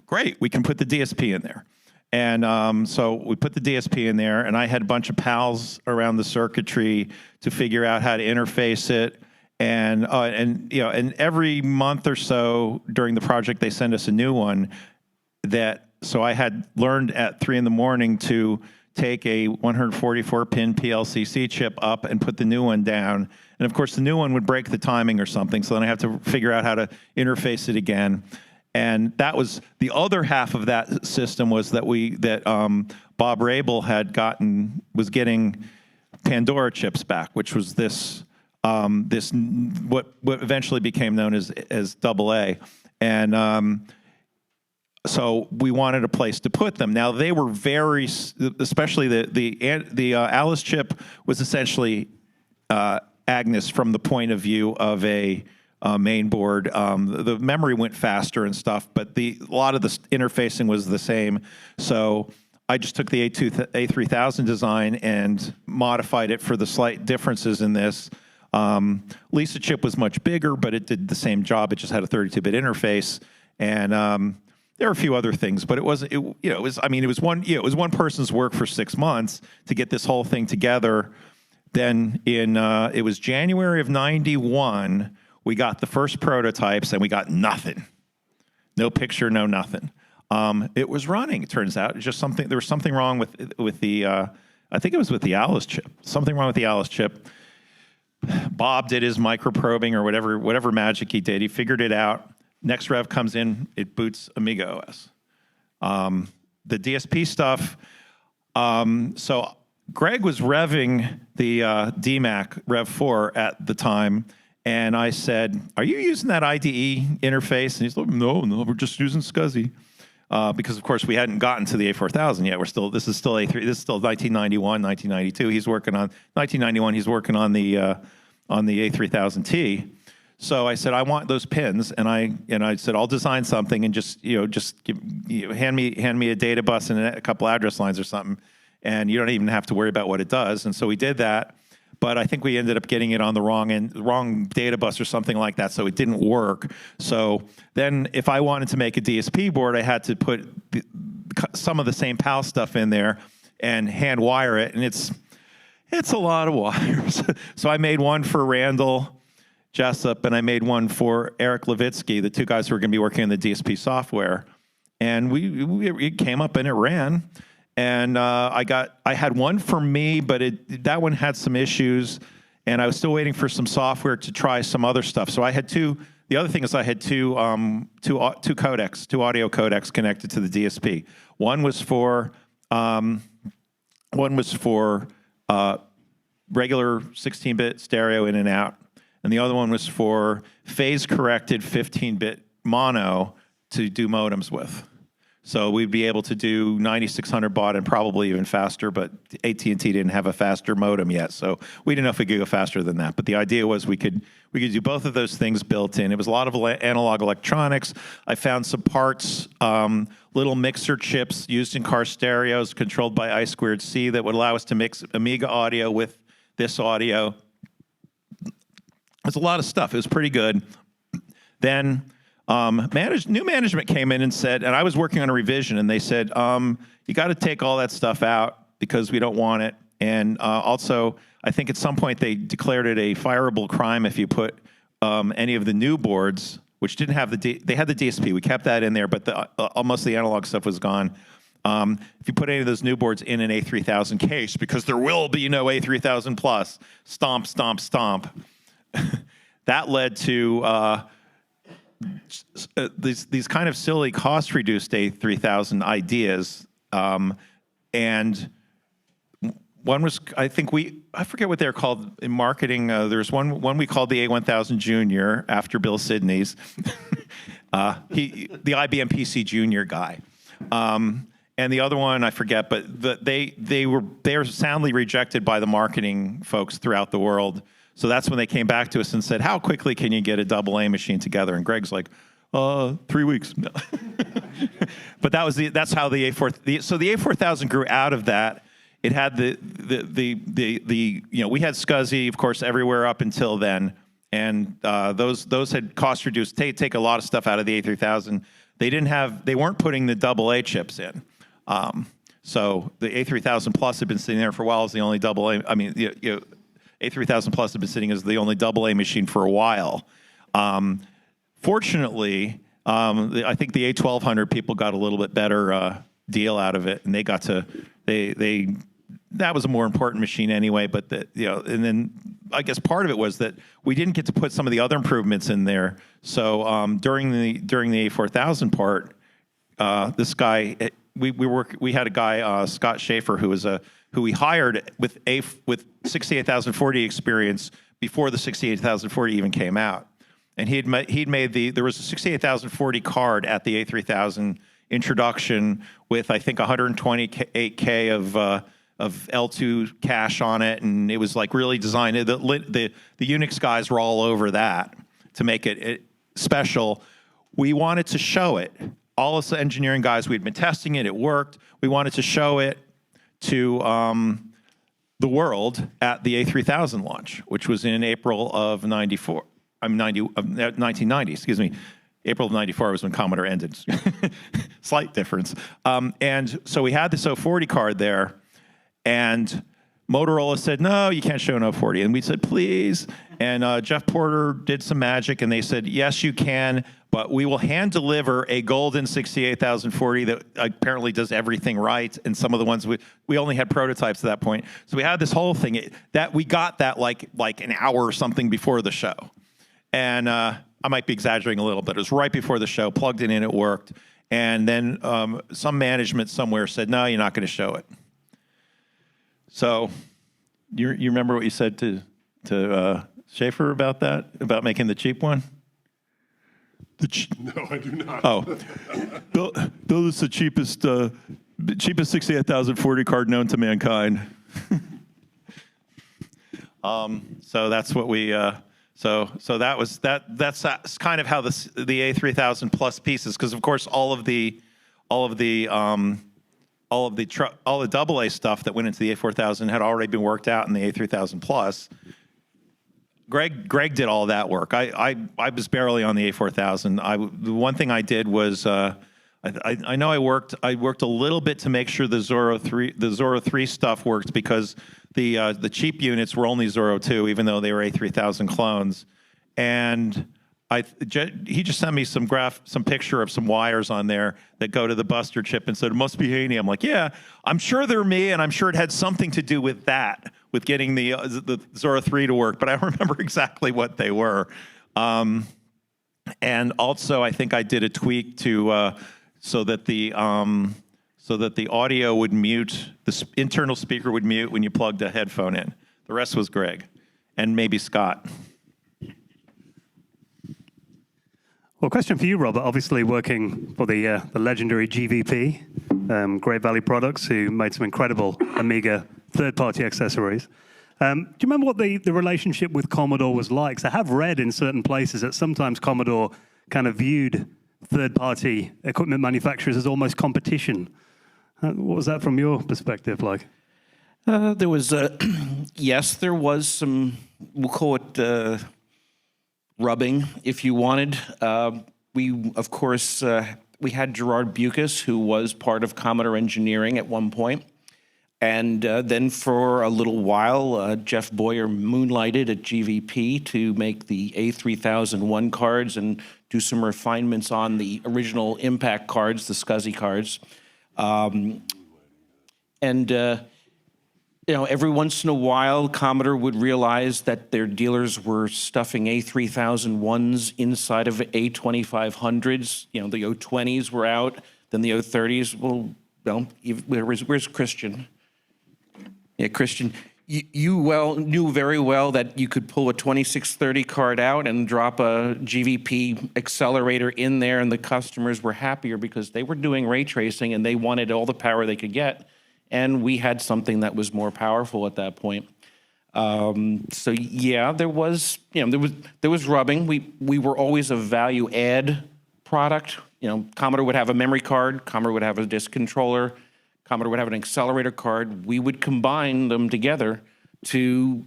Great, we can put the DSP in there. And so we put the DSP in there, and I had a bunch of pals around the circuitry to figure out how to interface it. And every month or so during the project, they send us a new one. So I had learned at 3 in the morning to take a 144-pin PLCC chip up and put the new one down. And of course, the new one would break the timing or something. So then I have to figure out how to interface it again. And that was the other half of that system was that Bob Rabel was getting Pandora chips back, which was this what eventually became known as AA. And so we wanted a place to put them. Now they were especially the Alice chip was essentially Agnes from the point of view of a main board. The memory went faster and stuff, but a lot of the interfacing was the same. So I just took the A3000 design and modified it for the slight differences in this. Lisa chip was much bigger, but it did the same job. It just had a 32-bit interface, and there were a few other things, but it was one person's work for 6 months to get this whole thing together. Then it was January of '91. We got the first prototypes, and we got nothing. No picture, no nothing. It was running. It turns out, there was something wrong with the. I think it was with the Alice chip. Something wrong with the Alice chip. Bob did his micro-probing or whatever magic he did. He figured it out. Next rev comes in, it boots Amiga OS. The DSP stuff, so Greg was revving the DMAC Rev 4 at the time, and I said, are you using that IDE interface? And he's like, no, we're just using SCSI. Because of course we hadn't gotten to the A4000 yet. This is still 1991, 1992. He's working on 1991. He's working on the A3000T. So I said, I want those pins, and I said, I'll design something and just hand me a data bus and a couple address lines or something, and you don't even have to worry about what it does. And so we did that. But I think we ended up getting it on the wrong data bus or something like that, so it didn't work. So then if I wanted to make a DSP board, I had to put some of the same PAL stuff in there and hand wire it, and it's a lot of wires. So I made one for Randall Jessup, and I made one for Eric Levitsky, the two guys who were going to be working on the DSP software. And it came up and it ran. And I had one for me, but that one had some issues, and I was still waiting for some software to try some other stuff. So I had two. The other thing is I had two audio codecs connected to the DSP. One was for regular 16-bit stereo in and out, and the other one was for phase-corrected 15-bit mono to do modems with. So we'd be able to do 9600 baud and probably even faster, but AT&T didn't have a faster modem yet, so we didn't know if we could go faster than that. But the idea was we could do both of those things built in. It was a lot of analog electronics. I found some parts, little mixer chips used in car stereos controlled by I2C that would allow us to mix Amiga audio with this audio. There's a lot of stuff. It was pretty good. Then new management came in and said, and I was working on a revision, and they said, you got to take all that stuff out because we don't want it. And also, I think at some point they declared it a fireable crime if you put any of the new boards, which didn't have they had the DSP. We kept that in there, but most of the analog stuff was gone. If you put any of those new boards in an A3000 case, because there will be no A3000 Plus, stomp, stomp, stomp. That led to these kind of silly cost-reduced A3000 ideas. And one was, I forget what they're called in marketing. There's one we called the A1000 Junior after Bill Sidney's. The IBM PC Junior guy. And the other one, I forget, but they were soundly rejected by the marketing folks throughout the world. So that's when they came back to us and said, how quickly can you get a AA machine together? And Greg's like, 3 weeks. No. But that's how the A4, so the A4000 grew out of that. It had we had SCSI, of course, everywhere up until then. And those had cost reduced, take a lot of stuff out of the A3000. They weren't putting the AA chips in. So the A3000 Plus had been sitting there for a while as the only AA. I mean, A3000 Plus had been sitting as the only AA machine for a while. Fortunately, I think the A1200 people got a little bit better deal out of it, and they got to that was a more important machine anyway. But and then I guess part of it was that we didn't get to put some of the other improvements in there. So during the A4000 part, this guy we had a guy Scott Schaefer who we hired with 68040 experience before the 68040 even came out, and he'd made there was a 68040 card at the A3000 introduction with I think 128K of L2 cache on it, and it was like really designed. The Unix guys were all over that to make it special. We wanted to show it. All of the engineering guys, we'd been testing it. It worked. We wanted to show it to the world at the A3000 launch, which was in April of 1990. Excuse me. April of 94 was when Commodore ended. Slight difference. And so we had this 040 card there, and Motorola said, no, you can't show an 040. And we said, please. And Jeff Porter did some magic, and they said, yes, you can, but we will hand deliver a golden 68040 that apparently does everything right. And some of the ones we only had prototypes at that point. So we had this whole thing that we got that like an hour or something before the show. And I might be exaggerating a little, but it was right before the show, plugged it in, it worked. And then some management somewhere said, no, you're not going to show it. So you remember what you said to Schaefer about that, about making the cheap one? No, I do not. Oh, Bill is the cheapest 68040 card known to mankind. So that's what we. So that's kind of how the A3000 Plus pieces, because of course all of the AA stuff that went into the A4000 had already been worked out in the A3000 Plus. Greg did all that work. I was barely on the A4000. The one thing I did was I know I worked a little bit to make sure the Zorro 3 stuff worked, because the cheap units were only Zorro 2, even though they were A3000 clones. And he just sent me some picture of some wires on there that go to the Buster chip and said, it must be Haynie. I'm like, yeah, I'm sure they're me, and I'm sure it had something to do with that, with getting the Zorro 3 to work, but I don't remember exactly what they were. And also, I think I did a tweak to so that the audio would mute, the internal speaker would mute when you plugged a headphone in. The rest was Greg, and maybe Scott. Well, question for you, Robert. Obviously working for the legendary GVP, Great Valley Products, who made some incredible Amiga third-party accessories. Do you remember what the relationship with Commodore was like? So I have read in certain places that sometimes Commodore kind of viewed third-party equipment manufacturers as almost competition. What was that from your perspective like? There was, yes, there was some, we'll call it rubbing, if you wanted. We, of course, we had Gerard Bucas, who was part of Commodore Engineering at one point. And then for a little while, Jeff Boyer moonlighted at GVP to make the A3001 cards and do some refinements on the original Impact cards, the SCSI cards. Every once in a while, Commodore would realize that their dealers were stuffing A3001s inside of A2500s. The O20s were out, then the O30s. Well, where's Christian? Yeah, Christian, you knew very well that you could pull a 2630 card out and drop a GVP accelerator in there, and the customers were happier because they were doing ray tracing and they wanted all the power they could get. And we had something that was more powerful at that point. So yeah, there was rubbing. We were always a value add product. Commodore would have a memory card. Commodore would have a disk controller. Commodore would have an accelerator card. We would combine them together to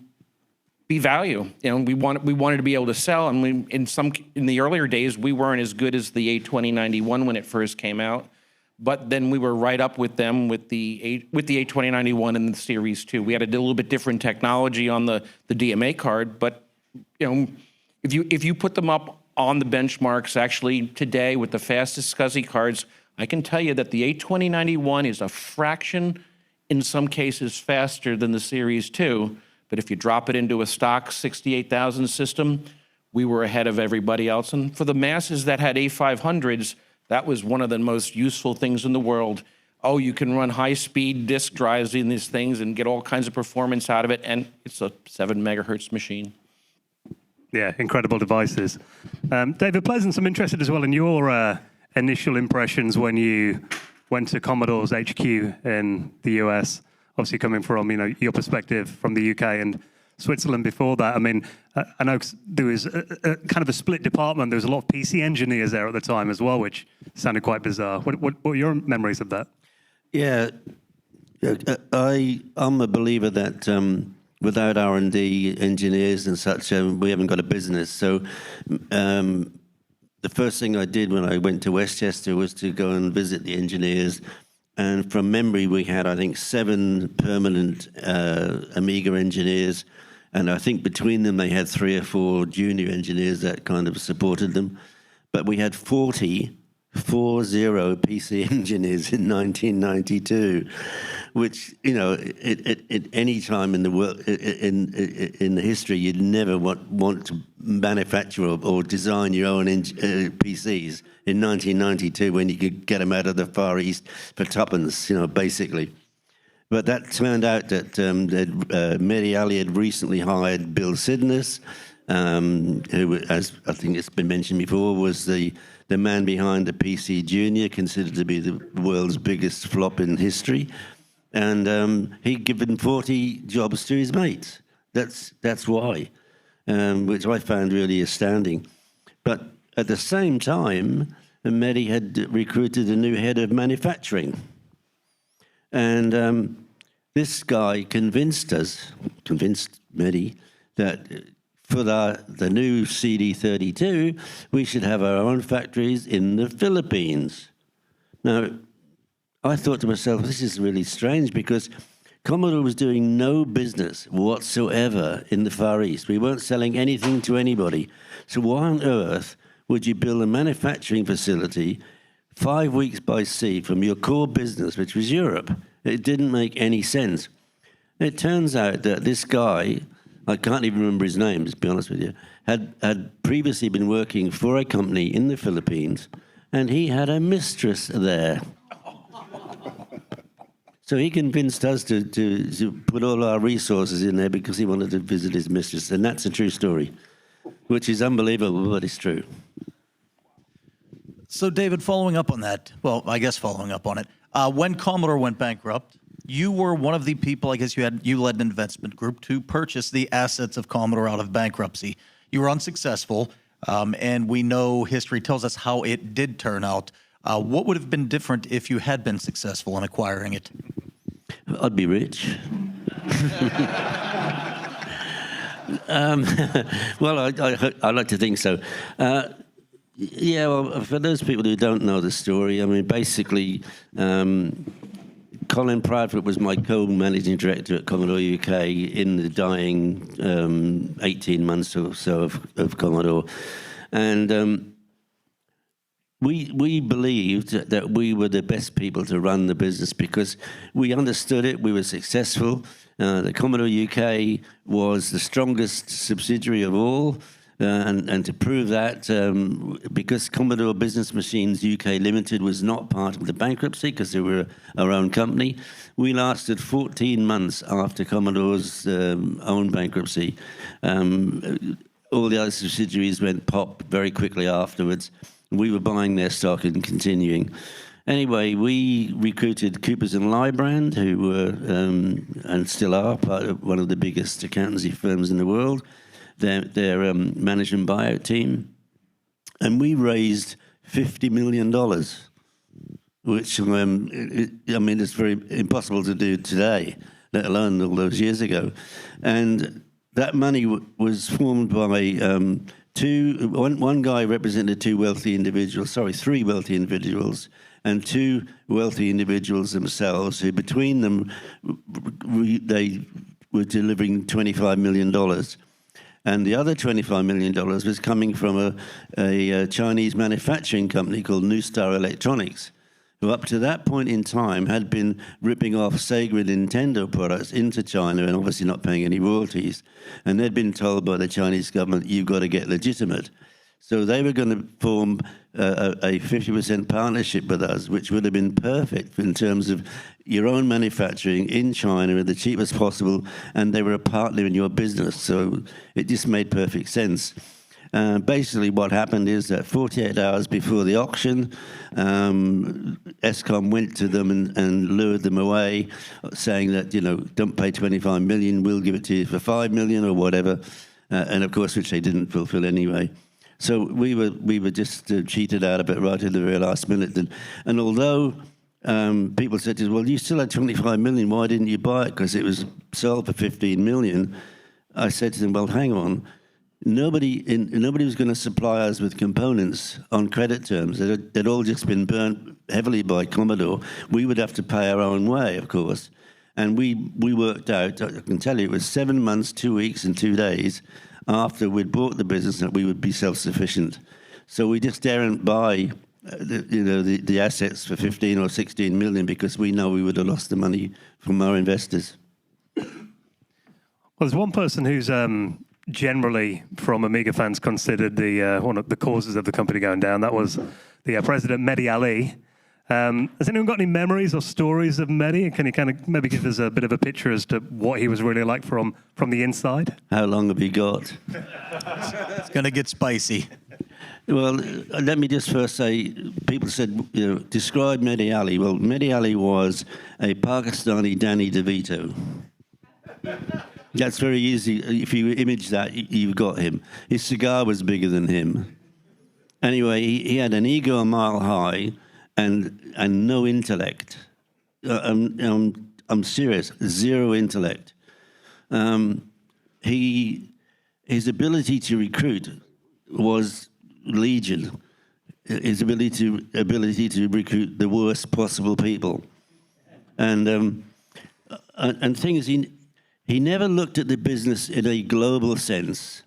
be value. We wanted to be able to sell. And in the earlier days, we weren't as good as the A2091 when it first came out. But then we were right up with them with the A2091 and the Series 2. We had a little bit different technology on the DMA card, but if you put them up on the benchmarks actually today with the fastest SCSI cards, I can tell you that the A2091 is a fraction, in some cases, faster than the Series 2. But if you drop it into a stock 68,000 system, we were ahead of everybody else. And for the masses that had A500s, that was one of the most useful things in the world. Oh, you can run high-speed disk drives in these things and get all kinds of performance out of it, and it's a 7 megahertz machine. Yeah, incredible devices. David Pleasance, I'm interested as well in your initial impressions when you went to Commodore's HQ in the US, obviously coming from your perspective from the UK and Switzerland before that. I mean, I know there was a kind of a split department. There was a lot of PC engineers there at the time as well, which sounded quite bizarre. What were your memories of that? Yeah, I'm a believer that without R&D engineers and such, we haven't got a business. So the first thing I did when I went to Westchester was to go and visit the engineers. And from memory, we had, I think, 7 permanent Amiga engineers. And I think between them, they had 3 or 4 junior engineers that kind of supported them. But we had 40 PC engineers in 1992, which, at any time in the world, in the history, you'd never want to manufacture or design your own PCs in 1992 when you could get them out of the Far East for tuppence, basically. But that turned out that Mary Alley had recently hired Bill Sidness, who, as I think it's been mentioned before, was the man behind the PC Junior, considered to be the world's biggest flop in history. And he'd given 40 jobs to his mates. That's why, which I found really astounding. But at the same time, Mehdi had recruited a new head of manufacturing. And this guy convinced Mehdi, that for the new CD32, we should have our own factories in the Philippines. Now, I thought to myself, this is really strange because Commodore was doing no business whatsoever in the Far East. We weren't selling anything to anybody. So why on earth would you build a manufacturing facility 5 weeks by sea from your core business, which was Europe? It didn't make any sense. It turns out that this guy, I can't even remember his name, to be honest with you, had previously been working for a company in the Philippines, and he had a mistress there. So he convinced us to put all our resources in there because he wanted to visit his mistress. And that's a true story, which is unbelievable, but it's true. So, David, following up on that, when Commodore went bankrupt, you were one of the people, I guess you led an investment group to purchase the assets of Commodore out of bankruptcy. You were unsuccessful, and we know history tells us how it did turn out. What would have been different if you had been successful in acquiring it? I'd be rich. Well, I like to think so. Yeah, well, for those people who don't know the story, I mean, basically, Colin Proudfoot was my co-managing director at Commodore UK in the dying 18 months or so of Commodore. And we believed that we were the best people to run the business because we understood it, we were successful. The Commodore UK was the strongest subsidiary of all, and to prove that, because Commodore Business Machines UK Limited was not part of the bankruptcy because they were our own company, we lasted 14 months after Commodore's own bankruptcy. All the other subsidiaries went pop very quickly afterwards. We were buying their stock and continuing. Anyway, we recruited Coopers & Lybrand, who were, and still are, part of one of the biggest accountancy firms in the world, their management buyout team. And we raised $50 million, which, I mean, it's very impossible to do today, let alone all those years ago. And that money was formed by one guy represented three wealthy individuals, and two wealthy individuals themselves, who between them, they were delivering $25 million. And the other $25 million was coming from a Chinese manufacturing company called New Star Electronics, who up to that point in time had been ripping off Sega Nintendo products into China and obviously not paying any royalties. And they'd been told by the Chinese government, you've got to get legitimate. So they were going to form a 50% partnership with us, which would have been perfect in terms of your own manufacturing in China at the cheapest possible, and they were a partner in your business. So it just made perfect sense. Basically, what happened is that 48 hours before the auction, Escom went to them and lured them away, saying that, you know, don't pay 25 million, we'll give it to you for 5 million or whatever, and of course, which they didn't fulfill anyway. So we were just cheated out of it right at the very last minute. And although people said to us, well, you still had 25 million, why didn't you buy it? Because it was sold for 15 million. I said to them, well, hang on. Nobody was going to supply us with components on credit terms. They'd all just been burnt heavily by Commodore. We would have to pay our own way, of course. And we worked out, I can tell you, it was 7 months, 2 weeks, and 2 days after we'd bought the business that we would be self-sufficient. So we just daren't buy the assets for 15 or 16 million because we know we would have lost the money from our investors. Well, there's one person who's generally, from Amiga fans, considered one of the causes of the company going down. That was the president, Mehdi Ali. Has anyone got any memories or stories of Mehdi? Can you kind of maybe give us a bit of a picture as to what he was really like from the inside? How long have you got? It's going to get spicy. Well, let me just first say, people said, describe Mehdi Ali. Well, Mehdi Ali was a Pakistani Danny DeVito. That's very easy. If you image that, you've got him. His cigar was bigger than him. Anyway, he had an ego a mile high and no intellect. I'm serious, zero intellect. His ability to recruit was legion. His ability to recruit the worst possible people. And thing is, he never looked at the business in a global sense.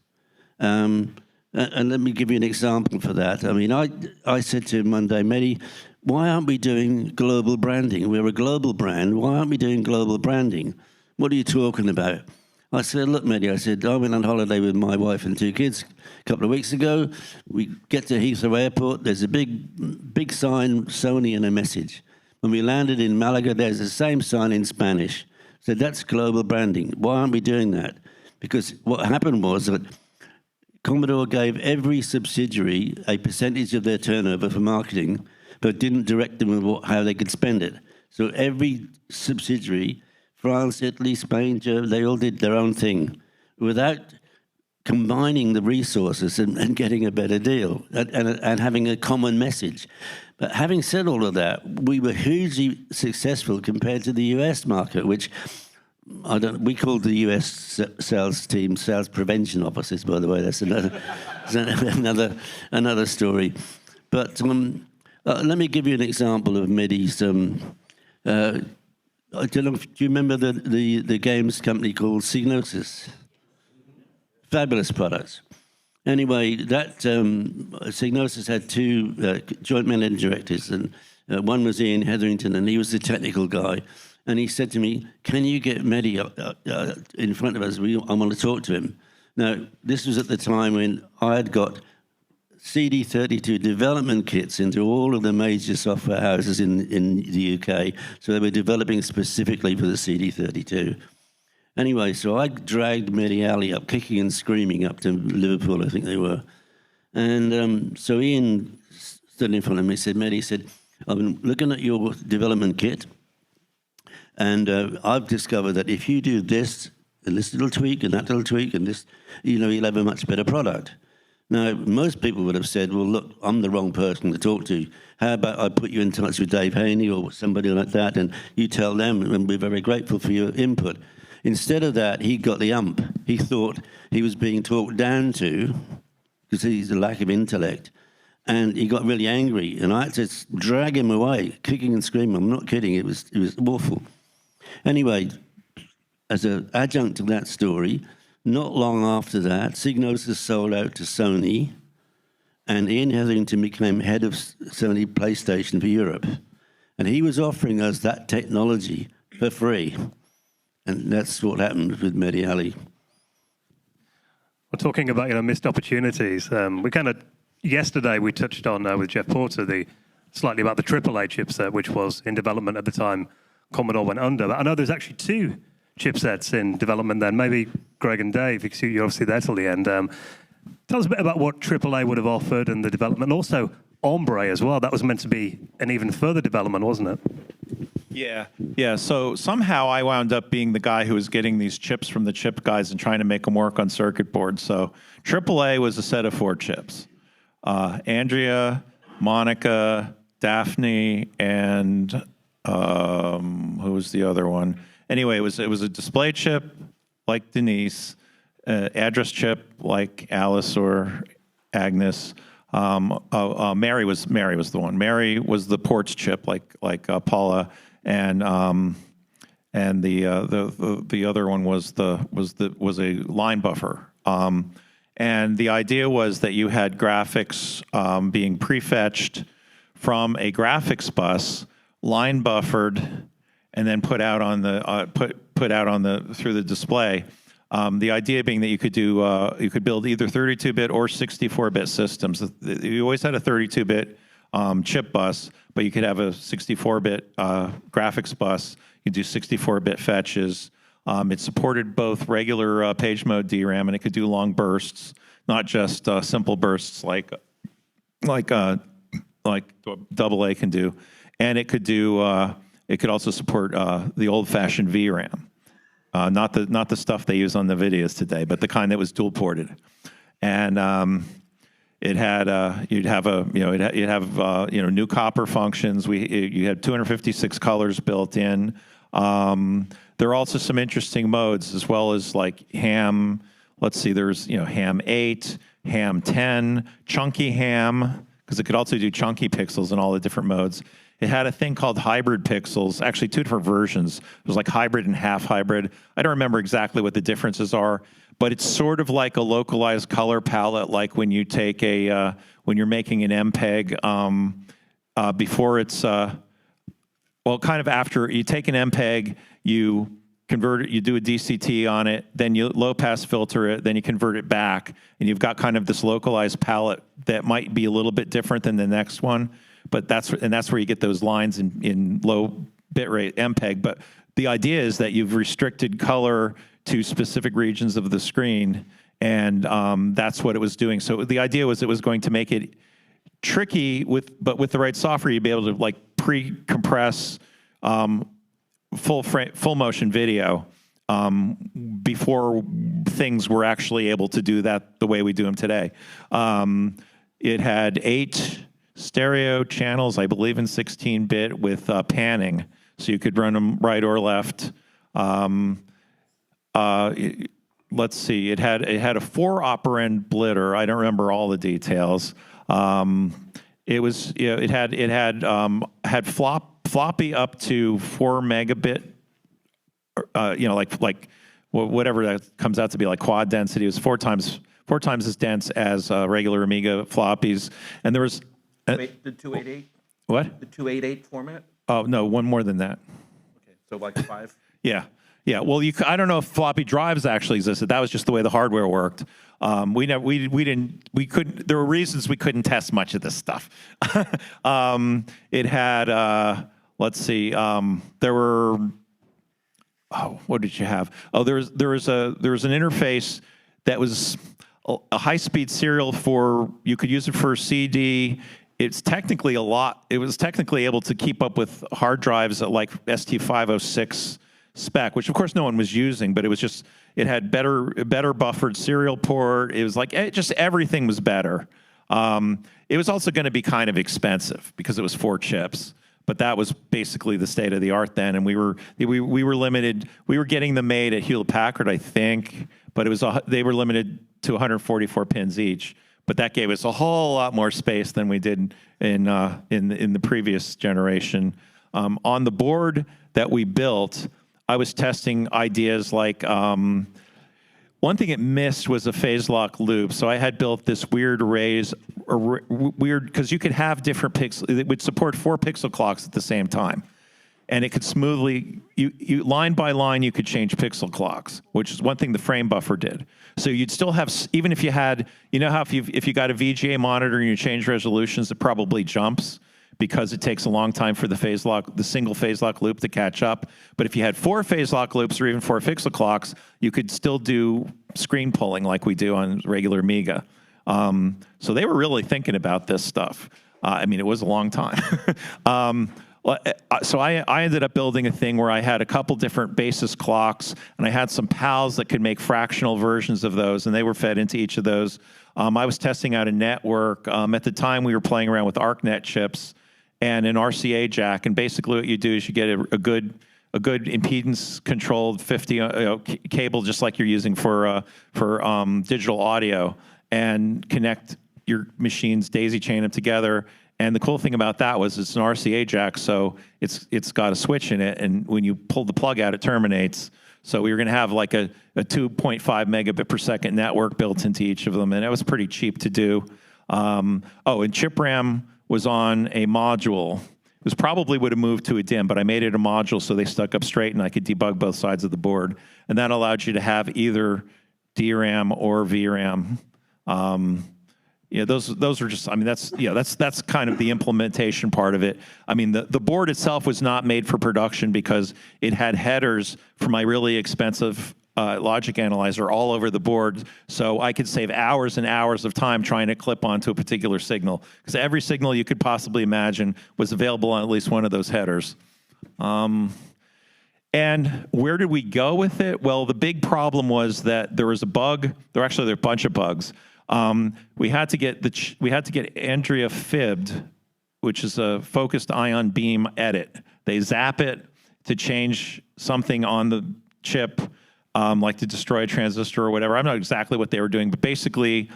And let me give you an example for that. I mean, I said to him one day, Mehdi, why aren't we doing global branding? We're a global brand. Why aren't we doing global branding? What are you talking about? I said, look, Mehdi, I said, I went on holiday with my wife and 2 kids a couple of weeks ago. We get to Heathrow Airport. There's a big sign, Sony, and a message. When we landed in Malaga, there's the same sign in Spanish. So that's global branding. Why aren't we doing that? Because what happened was that Commodore gave every subsidiary a percentage of their turnover for marketing, but didn't direct them on how they could spend it. So every subsidiary, France, Italy, Spain, Germany, they all did their own thing without combining the resources and getting a better deal and having a common message. But having said all of that, we were hugely successful compared to the US market, which we called the US sales team sales prevention officers, by the way. That's another story. But let me give you an example of Mehdi's. I don't know. Do you remember the games company called Psygnosis? Fabulous products. Anyway, that Psygnosis had two joint managing directors, and one was Ian Hetherington, and he was the technical guy. And he said to me, "Can you get Mehdi in front of us? I want to talk to him." Now, this was at the time when I had got CD32 development kits into all of the major software houses in the UK, so they were developing specifically for the CD32. Anyway, so I dragged Mehdi Ali up, kicking and screaming, up to Liverpool, I think they were. And so Ian stood in front of me, said, "Mehdi," said, "I've been looking at your development kit, and I've discovered that if you do this, and this little tweak, and that little tweak, and this, you'll have a much better product." Now, most people would have said, "Well, look, I'm the wrong person to talk to. How about I put you in touch with Dave Haynie or somebody like that, and you tell them, and we're very grateful for your input." Instead of that, he got the ump. He thought he was being talked down to because he's a lack of intellect. And he got really angry, and I had to drag him away, kicking and screaming. I'm not kidding. It was awful. Anyway, as an adjunct to that story, not long after that, Psygnosis sold out to Sony, and Ian Hetherington became head of Sony PlayStation for Europe. And he was offering us that technology for free. And that's what happened with Mehdi Ali. We're talking about missed opportunities. We kind of yesterday we touched on with Jeff Porter slightly about the AAA chipset, which was in development at the time Commodore went under. But I know there's actually two chipsets in development then. Maybe Greg and Dave, because you're obviously there till the end. Tell us a bit about what AAA would have offered and the development, and also Ombre as well. That was meant to be an even further development, wasn't it? Yeah. So somehow I wound up being the guy who was getting these chips from the chip guys and trying to make them work on circuit boards. So AAA was a set of 4 chips. Andrea, Monica, Daphne, and who was the other one? Anyway, it was a display chip like Denise, address chip like Alice or Agnes. Mary was the one. Mary was the ports chip like Paula, and the other one was a line buffer. And the idea was that you had graphics being prefetched from a graphics bus, line buffered, and then put out on the through the display. The idea being that you could build either 32-bit or 64-bit systems. You always had a 32-bit chip bus, but you could have a 64-bit graphics bus. You do 64-bit fetches. It supported both regular page mode DRAM, and it could do long bursts, not just simple bursts like AA can do. And it could also support the old-fashioned VRAM. Not the stuff they use on the videos today, but the kind that was dual ported, and it had you'd have new copper functions. You had 256 colors built in. There are also some interesting modes as well as like ham. Let's see, there's ham 8, ham 10, chunky ham, because it could also do chunky pixels in all the different modes. It had a thing called hybrid pixels, actually 2 different versions. It was like hybrid and half hybrid. I don't remember exactly what the differences are, but it's sort of like a localized color palette, like when you take when you're making an MPEG before it's, kind of after you take an MPEG, you convert it, you do a DCT on it, then you low pass filter it, then you convert it back, and you've got kind of this localized palette that might be a little bit different than the next one. But that's where you get those lines in low bitrate MPEG. But the idea is that you've restricted color to specific regions of the screen, and that's what it was doing. So the idea was it was going to make it tricky, but with the right software, you'd be able to like pre-compress full motion video before things were actually able to do that the way we do them today. It had 8 stereo channels, I believe in 16-bit with panning, so you could run them right or left. Let's see, it had a 4-operand blitter. I don't remember all the details. It had floppy up to 4 megabit, like whatever that comes out to be, like quad density. It was 4 times as dense as regular Amiga floppies. And there was Wait, the 288? what? The 288 format? Oh no, one more than that. Okay, so like 5? Yeah. Yeah. Well, I don't know if floppy drives actually existed. That was just the way the hardware worked. We couldn't. There were reasons we couldn't test much of this stuff. It had. Let's see. There were. Oh, what did you have? Oh, there was an interface that was a high-speed serial for. You could use it for CD. It's technically a lot. It was technically able to keep up with hard drives at like ST506 spec, which of course no one was using, but it had better buffered serial port. It was like just everything was better. It was also going to be kind of expensive because it was 4 chips, but that was basically the state of the art then. And we were limited. We were getting them made at Hewlett Packard, I think, but they were limited to 144 pins each. But that gave us a whole lot more space than we did in the previous generation. On the board that we built, I was testing ideas like one thing it missed was a phase lock loop. So I had built this weird because you could have different pixels. It would support 4 pixel clocks at the same time, and it could smoothly you line by line you could change pixel clocks, which is one thing the frame buffer did. So you'd still have, even if you had, how if you got a VGA monitor and you change resolutions, it probably jumps, because it takes a long time for the single phase lock loop to catch up. But if you had 4 phase lock loops or even 4 pixel clocks, you could still do screen pulling like we do on regular Amiga. So they were really thinking about this stuff. It was a long time. So I ended up building a thing where I had a couple different basis clocks, and I had some pals that could make fractional versions of those, and they were fed into each of those. I was testing out a network. At the time, we were playing around with ArcNet chips and an RCA jack, and basically what you do is you get a good impedance-controlled 50 cable, just like you're using for digital audio, and connect your machines, daisy chain them together. And the cool thing about that was it's an RCA jack, so it's got a switch in it, and when you pull the plug out, it terminates. So we were going to have like a 2.5 megabit per second network built into each of them, and it was pretty cheap to do. And chip RAM was on a module. It was probably would have moved to a DIMM, but I made it a module so they stuck up straight, and I could debug both sides of the board. And that allowed you to have either DRAM or VRAM. Those are just, that's kind of the implementation part of it. The board itself was not made for production because it had headers for my really expensive logic analyzer all over the board, so I could save hours and hours of time trying to clip onto a particular signal, because every signal you could possibly imagine was available on at least one of those headers. And where did we go with it? Well, the big problem was that there was a bug. There were a bunch of bugs. We had to get Andrea fibbed, which is a focused ion beam edit. They zap it to change something on the chip, like to destroy a transistor or whatever. I don't know exactly what they were doing, but basically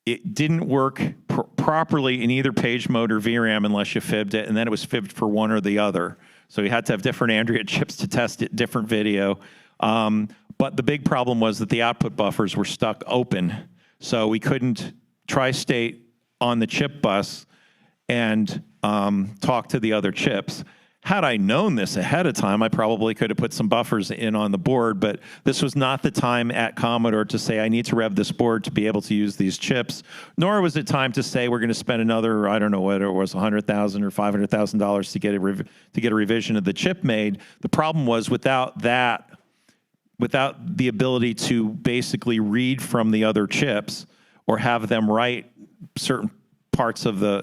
it didn't work properly in either page mode or VRAM unless you fibbed it, and then it was fibbed for one or the other. So you had to have different Andrea chips to test it, different video. But the big problem was that the output buffers were stuck open. So we couldn't tri-state on the chip bus and talk to the other chips. Had I known this ahead of time, I probably could have put some buffers in on the board, but this was not the time at Commodore to say, I need to rev this board to be able to use these chips, nor was it time to say we're going to spend another, I don't know what it was, $100,000 or $500,000 to get a revision of the chip made. The problem was without the ability to basically read from the other chips or have them write certain parts of the,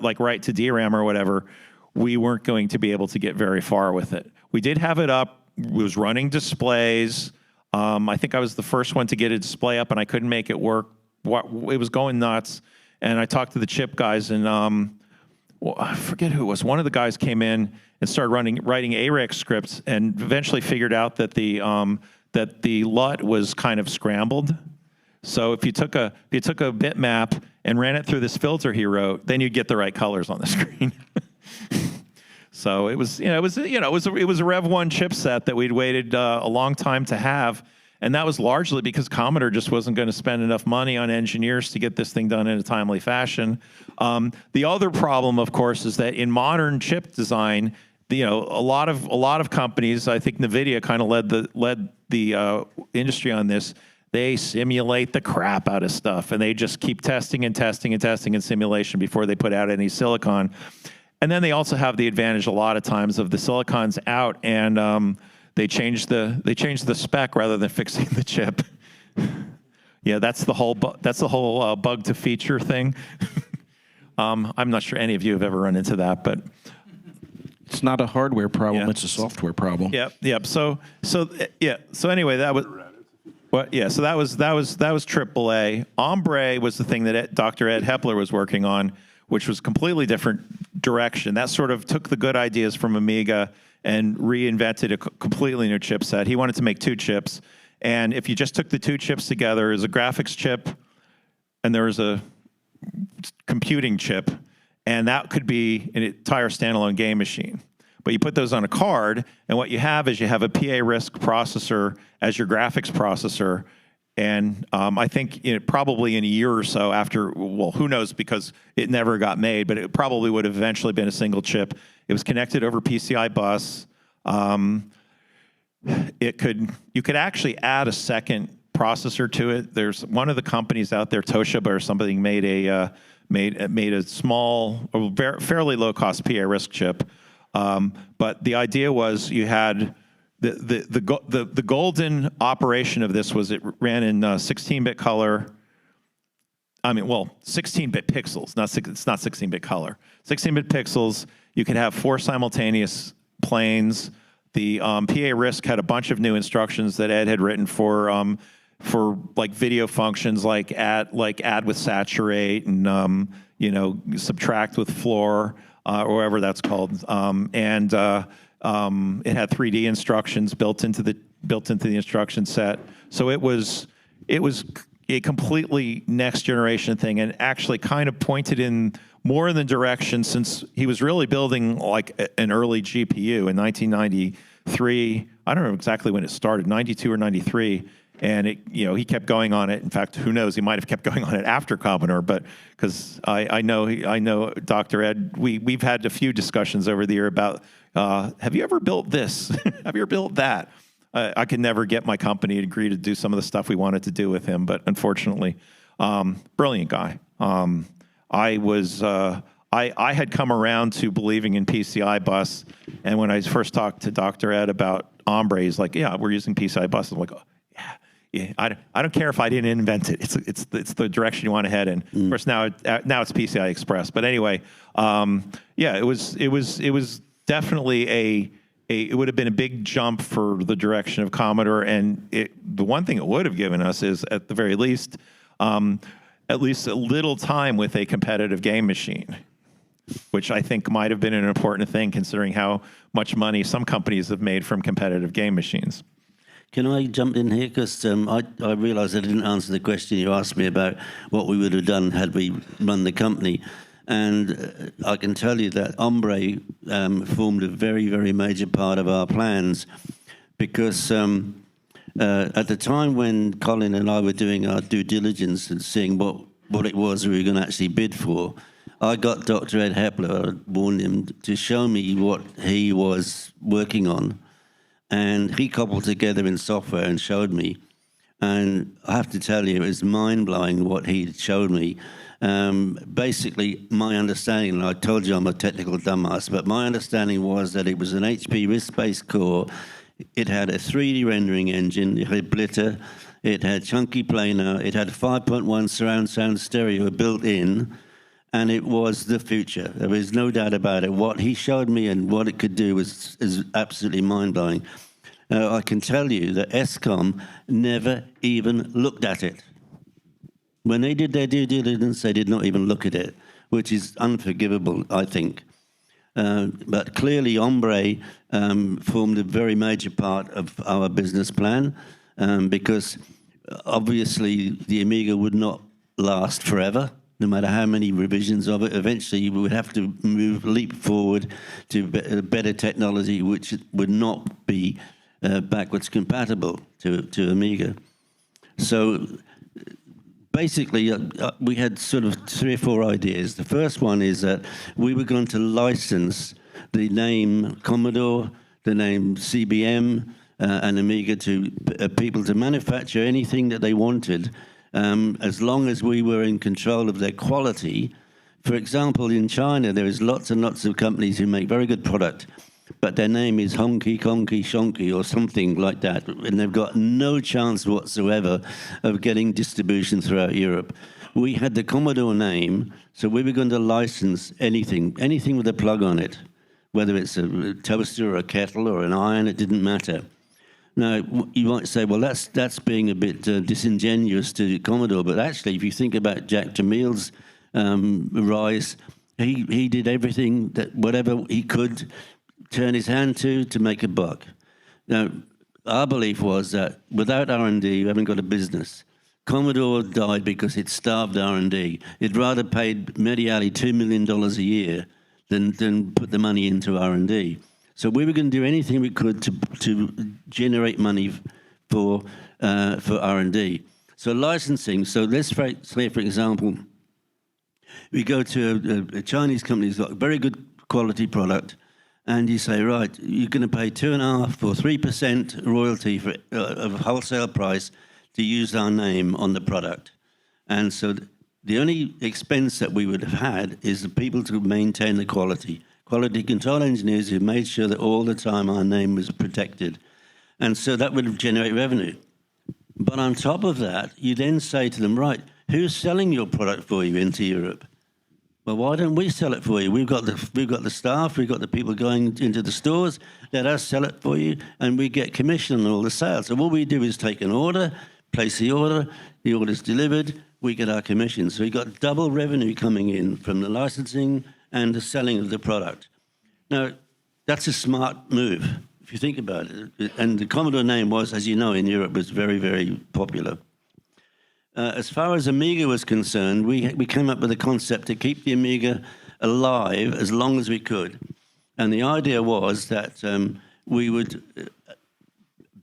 like write to DRAM or whatever, we weren't going to be able to get very far with it. We did have it up. It was running displays. I think I was the first one to get a display up, and I couldn't make it work. It was going nuts. And I talked to the chip guys, and I forget who it was. One of the guys came in and started writing AREX scripts, and eventually figured out that the LUT was kind of scrambled. So if you took a bitmap and ran it through this filter he wrote, then you'd get the right colors on the screen. So it was a Rev 1 chipset that we'd waited a long time to have, And that was largely because Commodore just wasn't going to spend enough money on engineers to get this thing done in a timely fashion. The other problem, of course, is that in modern chip design, a lot of companies, I think NVIDIA kind of led the industry on this. They simulate the crap out of stuff, and they just keep testing and testing and testing in simulation before they put out any silicon. And then they also have the advantage a lot of times of the silicon's out, and they change the spec rather than fixing the chip. Yeah, that's the whole bug to feature thing. I'm not sure any of you have ever run into that, but It's not a hardware problem; it's a software problem. Yep. So anyway, that was. Well, yeah, so that was AAA. Ombre was the thing that Dr. Ed Hepler was working on, which was completely different direction. That sort of took the good ideas from Amiga and reinvented a completely new chipset. He wanted to make 2 chips, and if you just took the 2 chips together, there's a graphics chip and there was a computing chip, and that could be an entire standalone game machine. But you put those on a card, and what you have is you have a PA RISC processor as your graphics processor. And I think probably in a year or so after, well, who knows, because it never got made, but it probably would have eventually been a single chip. It was connected over PCI bus. You could actually add a second processor to it. There's one of the companies out there, Toshiba or something, made a small, fairly low cost PA RISC chip. But the idea was you had the golden operation of this was it ran in 16-bit color. 16-bit pixels. It's not 16-bit color. 16-bit pixels. You could have 4 simultaneous planes. The PA RISC had a bunch of new instructions that Ed had written for like video functions, like add with saturate and subtract with floor. Or whatever that's called, and it had 3D instructions built into the instruction set. So it was a completely next generation thing, and actually kind of pointed in more in the direction, since he was really building like an early GPU in 1993. I don't know exactly when it started, 92 or 93. And he kept going on it. In fact, who knows? He might have kept going on it after Commodore. But because I know Dr. Ed, we've had a few discussions over the year about, have you ever built this? Have you ever built that? I could never get my company to agree to do some of the stuff we wanted to do with him. But unfortunately, brilliant guy. I had come around to believing in PCI bus, and when I first talked to Dr. Ed about Ombre, he's like, "Yeah, we're using PCI bus." I'm like, "Oh, yeah, I don't care if I didn't invent it. It's the direction you want to head in." Of course, now it's PCI Express. But anyway, it was definitely it would have been a big jump for the direction of Commodore. And the one thing it would have given us is, at the very least, at least a little time with a competitive game machine, which I think might have been an important thing, considering how much money some companies have made from competitive game machines. Can I jump in here? Because I realised I didn't answer the question you asked me about what we would have done had we run the company. And I can tell you that Ombre formed a very, very major part of our plans, because at the time when Colin and I were doing our due diligence and seeing what it was we were going to actually bid for, I got Dr. Ed Hepler, I warned him to show me what he was working on. And he cobbled together in software and showed me. And I have to tell you, it was mind-blowing what he showed me. Basically, my understanding, and I told you I'm a technical dumbass, but my understanding was that it was an HP RISC-based core. It had a 3D rendering engine. It had Blitter. It had chunky planar. It had 5.1 surround sound stereo built in. And it was the future. There is no doubt about it. What he showed me and what it could do is absolutely mind-blowing. I can tell you that ESCOM never even looked at it. When they did their due diligence, they did not even look at it, which is unforgivable, I think. But clearly, Ombre formed a very major part of our business plan, because obviously the Amiga would not last forever. No matter how many revisions of it, eventually we would have to leap forward to better technology, which would not be backwards compatible to Amiga. So basically, we had sort of 3 or 4 ideas. The first one is that we were going to license the name Commodore, the name CBM, and Amiga to people to manufacture anything that they wanted, as long as we were in control of their quality. For example, in China, there is lots and lots of companies who make very good product, but their name is Honky, Conky, Shonky, or something like that, and they've got no chance whatsoever of getting distribution throughout Europe. We had the Commodore name, so we were going to license anything with a plug on it, whether it's a toaster or a kettle or an iron, it didn't matter. Now, you might say, well, that's being a bit disingenuous to Commodore, but actually, if you think about Jack Jamil's rise, he did everything, that whatever he could turn his hand to make a buck. Now, our belief was that without R&D, you haven't got a business. Commodore died because it starved R&D. It rather paid Mediali $2 million a year than put the money into R&D. So we were going to do anything we could to generate money for R&D. So licensing. So let's say, for example, we go to a Chinese company who's got a very good quality product, and you say, right, you're going to pay 2.5% or 3% royalty of wholesale price to use our name on the product. And so the only expense that we would have had is the people to maintain the quality. Quality control engineers who made sure that all the time our name was protected. And so that would generate revenue. But on top of that, you then say to them, right, who's selling your product for you into Europe? Well, why don't we sell it for you? We've got the staff, we've got the people going into the stores. Let us sell it for you, and we get commission on all the sales. So what we do is take an order, place the order's delivered, we get our commission. So we got double revenue coming in from the licensing and the selling of the product. Now, that's a smart move, if you think about it. And the Commodore name was, as you know, in Europe, was very, very popular. As far as Amiga was concerned, we came up with a concept to keep the Amiga alive as long as we could. And the idea was that we would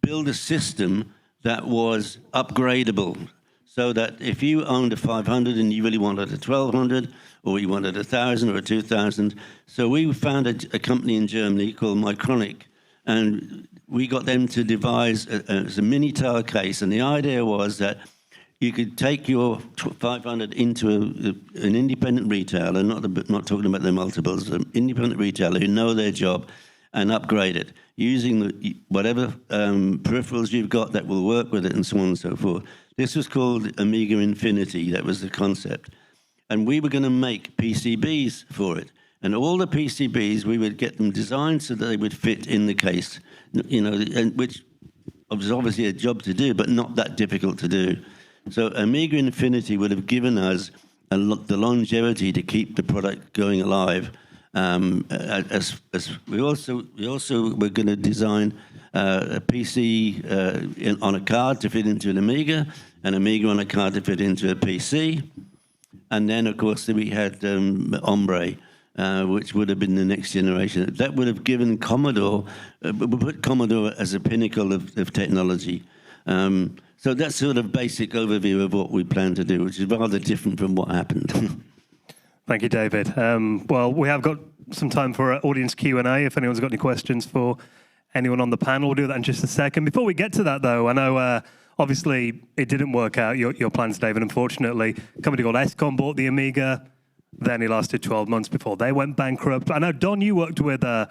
build a system that was upgradable, so that if you owned a 500 and you really wanted a 1200, or you wanted 1,000 or a 2,000, so we found a company in Germany called Micronic, and we got them to devise a mini tile case. And the idea was that you could take your 500 into an independent retailer, not talking about the multiples, an independent retailer who know their job, and upgrade it using whatever peripherals you've got that will work with it, and so on and so forth. This was called Amiga Infinity. That was the concept. And we were going to make PCBs for it. And all the PCBs, we would get them designed so that they would fit in the case, which was obviously a job to do, but not that difficult to do. So Amiga Infinity would have given us the longevity to keep the product going alive. As we also were going to design a PC on a card to fit into an Amiga, an Amiga on a card to fit into a PC, and then of course we had Ombre, which would have been the next generation. That would have given Commodore, we put Commodore as a pinnacle of technology. So that's sort of basic overview of what we plan to do, which is rather different from what happened. Thank you, David. Well, we have got some time for audience Q&A. If anyone's got any questions for anyone on the panel, we'll do that in just a second. Before we get to that, though, I know obviously it didn't work out, your plans, David, unfortunately. A company called Escom bought the Amiga. Then it lasted 12 months before they went bankrupt. I know, Don, you worked with a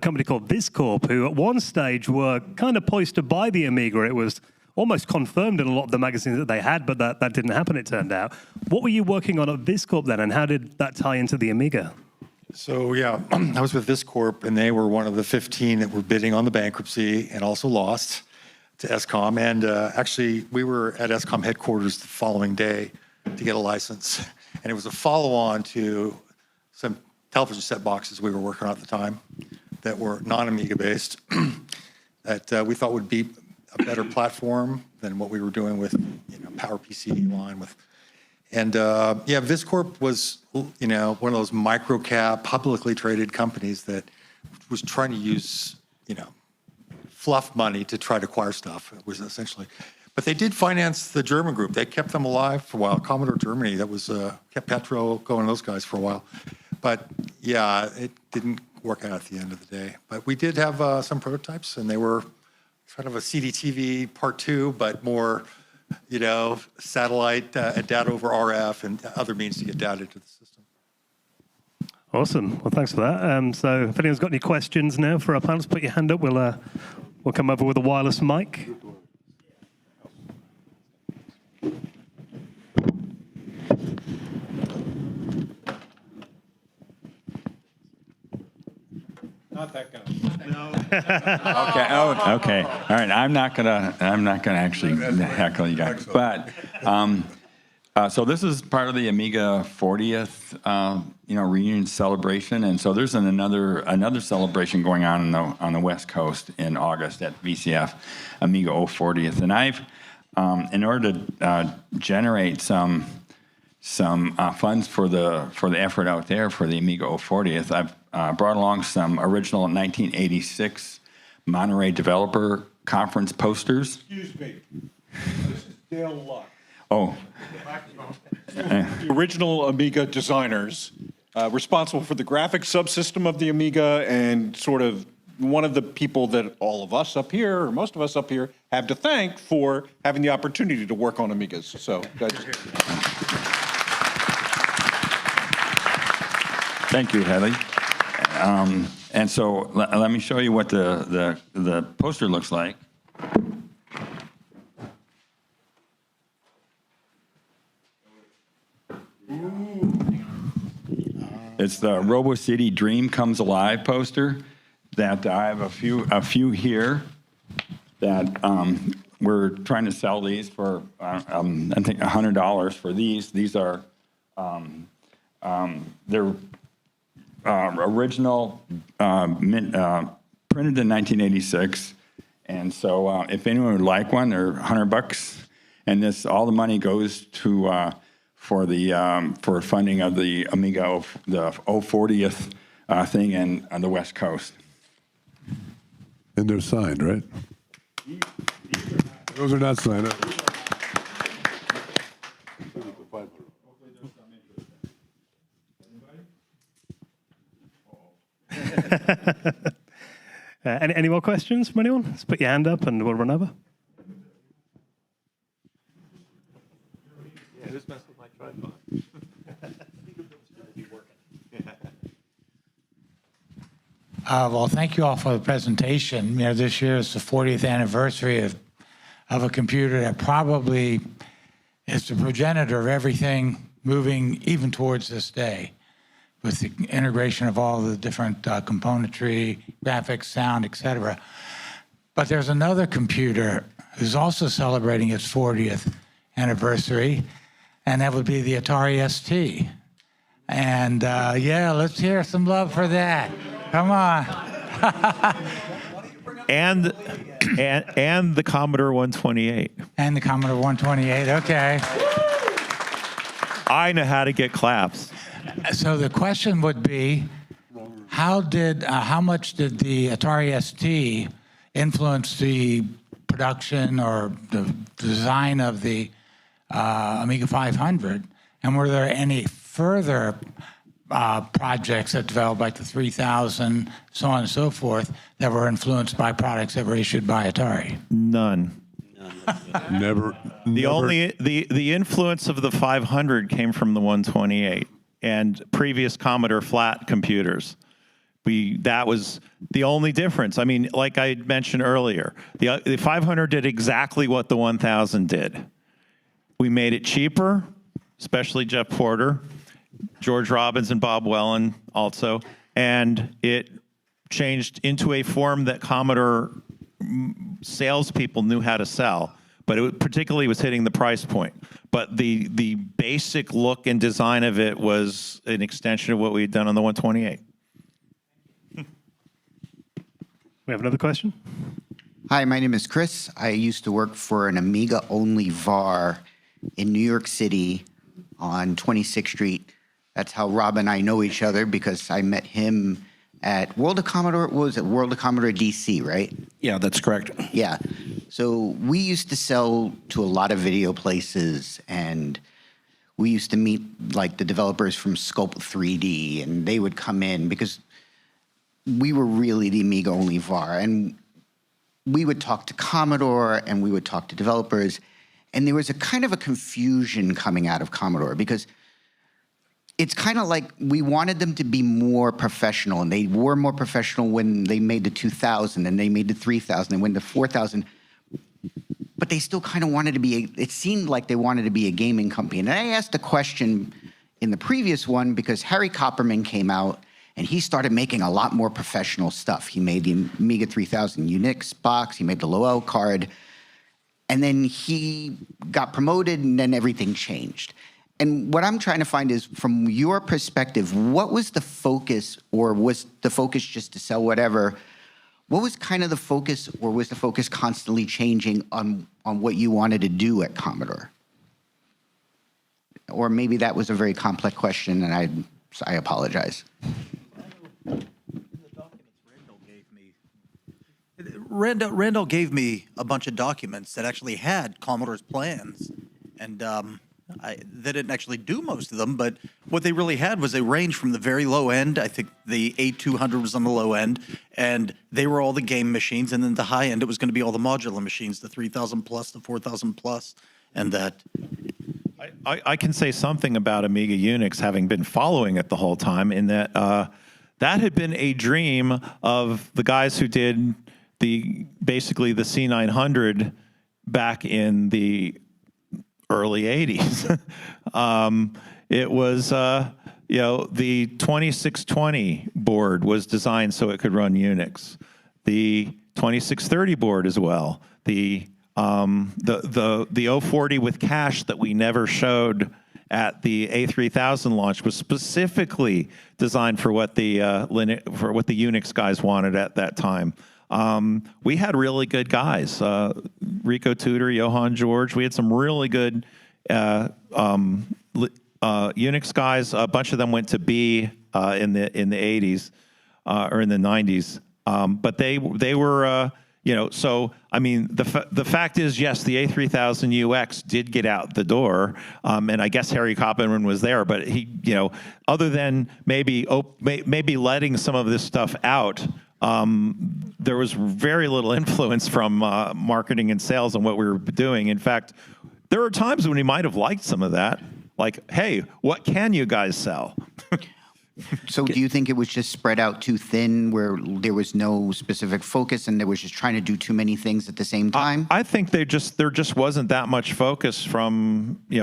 company called Viscorp, who at one stage were kind of poised to buy the Amiga. It was almost confirmed in a lot of the magazines that they had, but that didn't happen, it turned out. What were you working on at Viscorp then, and how did that tie into the Amiga? So, yeah, I was with Viscorp, and they were one of the 15 that were bidding on the bankruptcy and also lost to Escom. And actually, we were at Escom headquarters the following day to get a license. And it was a follow-on to some television set boxes we were working on at the time that were non-Amiga based that we thought would be a better platform than what we were doing with, PowerPC line with. And Viscorp was, one of those micro-cap, publicly traded companies that was trying to use, fluff money to try to acquire stuff. It was essentially, but they did finance the German group. They kept them alive for a while. Commodore Germany, that was kept Petro going, those guys for a while. But yeah, it didn't work out at the end of the day. But we did have some prototypes, and they were kind of a CDTV part 2, but more, satellite data over RF and other means to get data to the system. Awesome. Well, thanks for that. So if anyone's got any questions now for our panelists, put your hand up. We'll come over with a wireless mic. Not that guy. No. Okay. Oh, okay. All right. I'm not gonna actually heckle you guys, but so this is part of the Amiga 40th, reunion celebration, and so there's another celebration going on the West Coast in August at VCF, Amiga 040th, and I've in order to generate some funds for the effort out there for the Amiga 040th, I've brought along some original 1986 Monterey Developer Conference posters. Excuse me. This is Dale Luck. Oh. The original Amiga designers, responsible for the graphics subsystem of the Amiga, and sort of one of the people that all of us up here, or most of us up here, have to thank for having the opportunity to work on Amigas. So thank you, Hedley. And so let me show you what the poster looks like. It's the Robo City Dream Comes Alive poster that I have a few here that we're trying to sell these for I think $100 for these. These are they're original printed in 1986, and so if anyone would like one, they're $100, and all the money goes to for funding of the Amiga the 040th thing on the West Coast. And they're signed, right? Those are not signed. Any more questions from anyone? Let's put your hand up and we'll run over. Yeah, who's messing with my tripod? Well, thank you all for the presentation. This year is the 40th anniversary of a computer that probably is the progenitor of everything moving even towards this day, with the integration of all the different componentry, graphics, sound, etc. But there's another computer who's also celebrating its 40th anniversary, and that would be the Atari ST. And yeah, let's hear some love for that. Come on. and the Commodore 128. And the Commodore 128, okay. I know how to get claps. So the question would be, how much did the Atari ST influence the production or the design of the Amiga 500? And were there any further projects that developed, like the 3000, so on and so forth, that were influenced by products that were issued by Atari? None. Never. The influence of the 500 came from the 128 and previous Commodore flat computers. That was the only difference. I mean, like I mentioned earlier, the 500 did exactly what the 1000 did. We made it cheaper, especially Jeff Porter, George Robbins and Bob Wellen also, and it changed into a form that Commodore salespeople knew how to sell, but it particularly was hitting the price point. But the basic look and design of it was an extension of what we had done on the 128. We have another question. Hi, my name is Chris. I used to work for an Amiga-only VAR in New York City on 26th Street. That's how Rob and I know each other, because I met him at World of Commodore. What was it? World of Commodore DC, right? Yeah, that's correct. Yeah. So we used to sell to a lot of video places, and we used to meet like the developers from Sculpt 3D, and they would come in because we were really the Amiga only VAR, and we would talk to Commodore and we would talk to developers, and there was a kind of a confusion coming out of Commodore because it's kind of like we wanted them to be more professional, and they were more professional when they made the 2000 and they made the 3000 and when the 4000, but they still kind of wanted to be, it seemed like they wanted to be a gaming company. And I asked a question in the previous one because Harry Copperman came out and he started making a lot more professional stuff. He made the Amiga 3000 Unix box, he made the Lowell card, and then he got promoted and then everything changed. And what I'm trying to find is, from your perspective, what was the focus, or was the focus just to sell whatever? What was kind of the focus, or was the focus constantly changing on what you wanted to do at Commodore? Or maybe that was a very complex question, and I apologize. Randall gave me a bunch of documents that actually had Commodore's plans, and they didn't actually do most of them, but what they really had was a range from the very low end. I think the A200 was on the low end, and they were all the game machines, and then the high end, it was going to be all the modular machines, the 3000 plus, the 4000 plus, and that. I can say something about Amiga Unix, having been following it the whole time, in that that had been a dream of the guys who did basically the C900 back in the early 80s. It was, the 2620 board was designed so it could run Unix. The 2630 board as well. The 040 with cache that we never showed at the A3000 launch was specifically designed for what the Unix guys wanted at that time. We had really good guys, Rico Tudor, Johann George. We had some really good Unix guys. A bunch of them went to B in the 80s or in the 90s, but they were. So I mean, the fact is, yes, the A3000 UX did get out the door, and I guess Harry Copperman was there, but he, other than maybe letting some of this stuff out, there was very little influence from marketing and sales on what we were doing. In fact, there were times when we might have liked some of that, like, hey, what can you guys sell? So do you think it was just spread out too thin, where there was no specific focus and they were just trying to do too many things at the same time? I think there just wasn't that much focus from we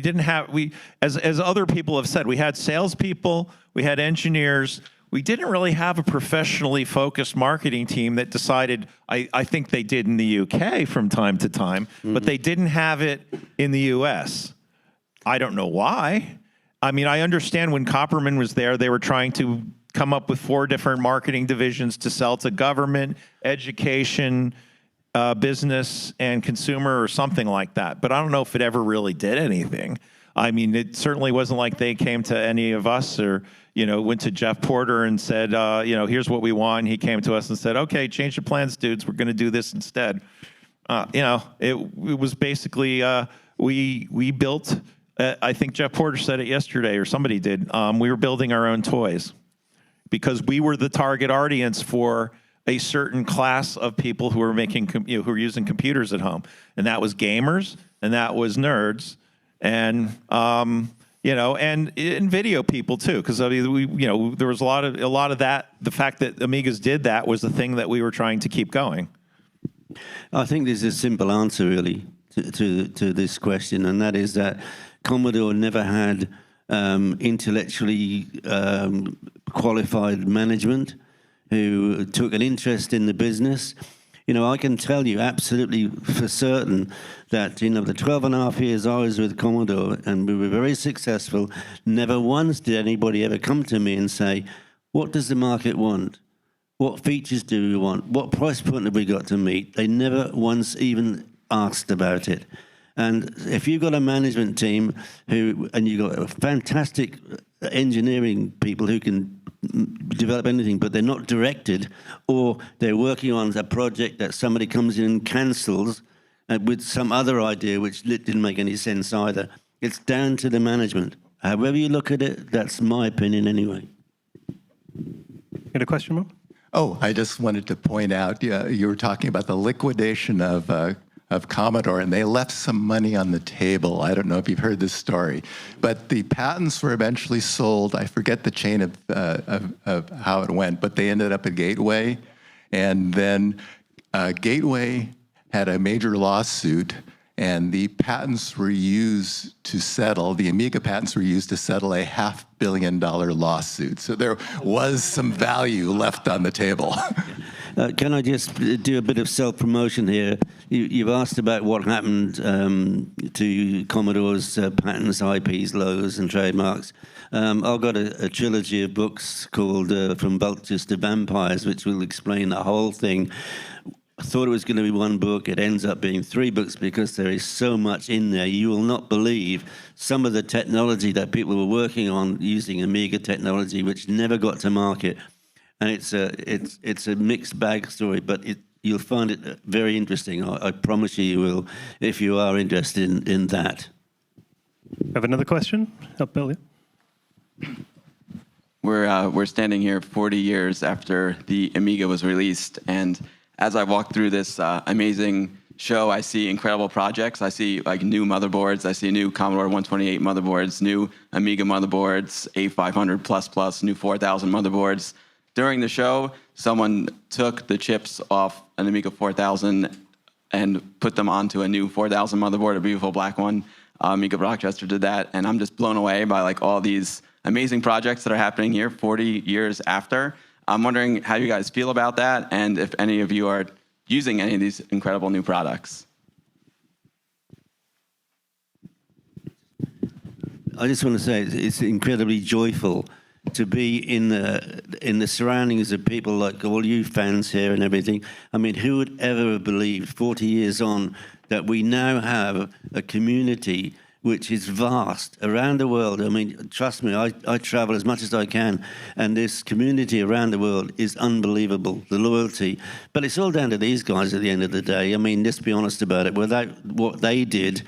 didn't have, as other people have said, we had salespeople, we had engineers. We didn't really have a professionally focused marketing team that decided, I think they did in the UK from time to time, but they didn't have it in the US. I don't know why. I mean, I understand when Copperman was there, they were trying to come up with 4 different marketing divisions to sell to government, education, business, and consumer, or something like that. But I don't know if it ever really did anything. I mean, it certainly wasn't like they came to any of us or, went to Jeff Porter and said, here's what we want. And he came to us and said, okay, change your plans, dudes. We're going to do this instead. It was basically, we built, I think Jeff Porter said it yesterday, or somebody did. We were building our own toys because we were the target audience for a certain class of people who were who were using computers at home. And that was gamers, and that was nerds. And and video people too, because there was a lot of that. The fact that Amigas did that was the thing that we were trying to keep going. I think there's a simple answer really to this question, and that is that Commodore never had intellectually qualified management who took an interest in the business. I can tell you absolutely for certain that, the 12 and a half years I was with Commodore, and we were very successful, never once did anybody ever come to me and say, what does the market want? What features do we want? What price point have we got to meet? They never once even asked about it. And if you've got a management team and you've got fantastic engineering people who can develop anything, but they're not directed, or they're working on a project that somebody comes in and cancels with some other idea which didn't make any sense either. It's down to the management. However you look at it, that's my opinion anyway. Got a question, Mark? Oh, I just wanted to point out, you were talking about the liquidation of Commodore, and they left some money on the table. I don't know if you've heard this story, but the patents were eventually sold. I forget the chain of how it went, but they ended up at Gateway, and then Gateway had a major lawsuit, and the patents were used to settle, the Amiga patents were used to settle a $500 million lawsuit. So there was some value left on the table. Can I just do a bit of self-promotion here? You've asked about what happened to Commodore's patents, IPs, logos, and trademarks. I've got a trilogy of books called From Vultures to Vampires, which will explain the whole thing. I thought it was going to be one book. It ends up being 3 books because there is so much in there. You will not believe some of the technology that people were working on using Amiga technology, which never got to market. And it's a mixed bag story, but you'll find it very interesting. I promise you will, if you are interested in that. Have another question? Up, Bill. We're standing here 40 years after the Amiga was released, and as I walk through this amazing show, I see incredible projects. I see like new motherboards. I see new Commodore 128 motherboards, new Amiga motherboards, A500++, new 4000 motherboards. During the show, someone took the chips off an Amiga 4000 and put them onto a new 4000 motherboard, a beautiful black one. Amiga Rochester did that, and I'm just blown away by like all these amazing projects that are happening here 40 years after. I'm wondering how you guys feel about that, and if any of you are using any of these incredible new products. I just want to say it's incredibly joyful to be in the surroundings of people like all you fans here and everything. I mean, who would ever have believed 40 years on that we now have a community which is vast around the world. I mean, trust me, I travel as much as I can, and this community around the world is unbelievable, the loyalty. But it's all down to these guys at the end of the day. I mean, let's be honest about it. Without what they did,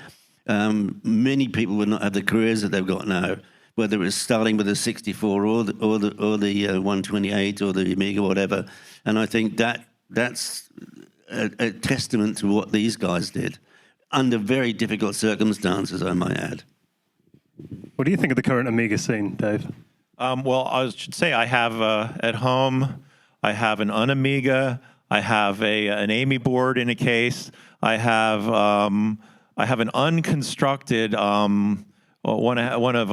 many people would not have the careers that they've got now, whether it's starting with the 64 or the 128 or the Amiga, whatever. And I think that's a testament to what these guys did, under very difficult circumstances, I might add. What do you think of the current Amiga scene, Dave? Well, I should say I have at home, I have an un-Amiga, I have an Amy board in a case, I have an unconstructed one of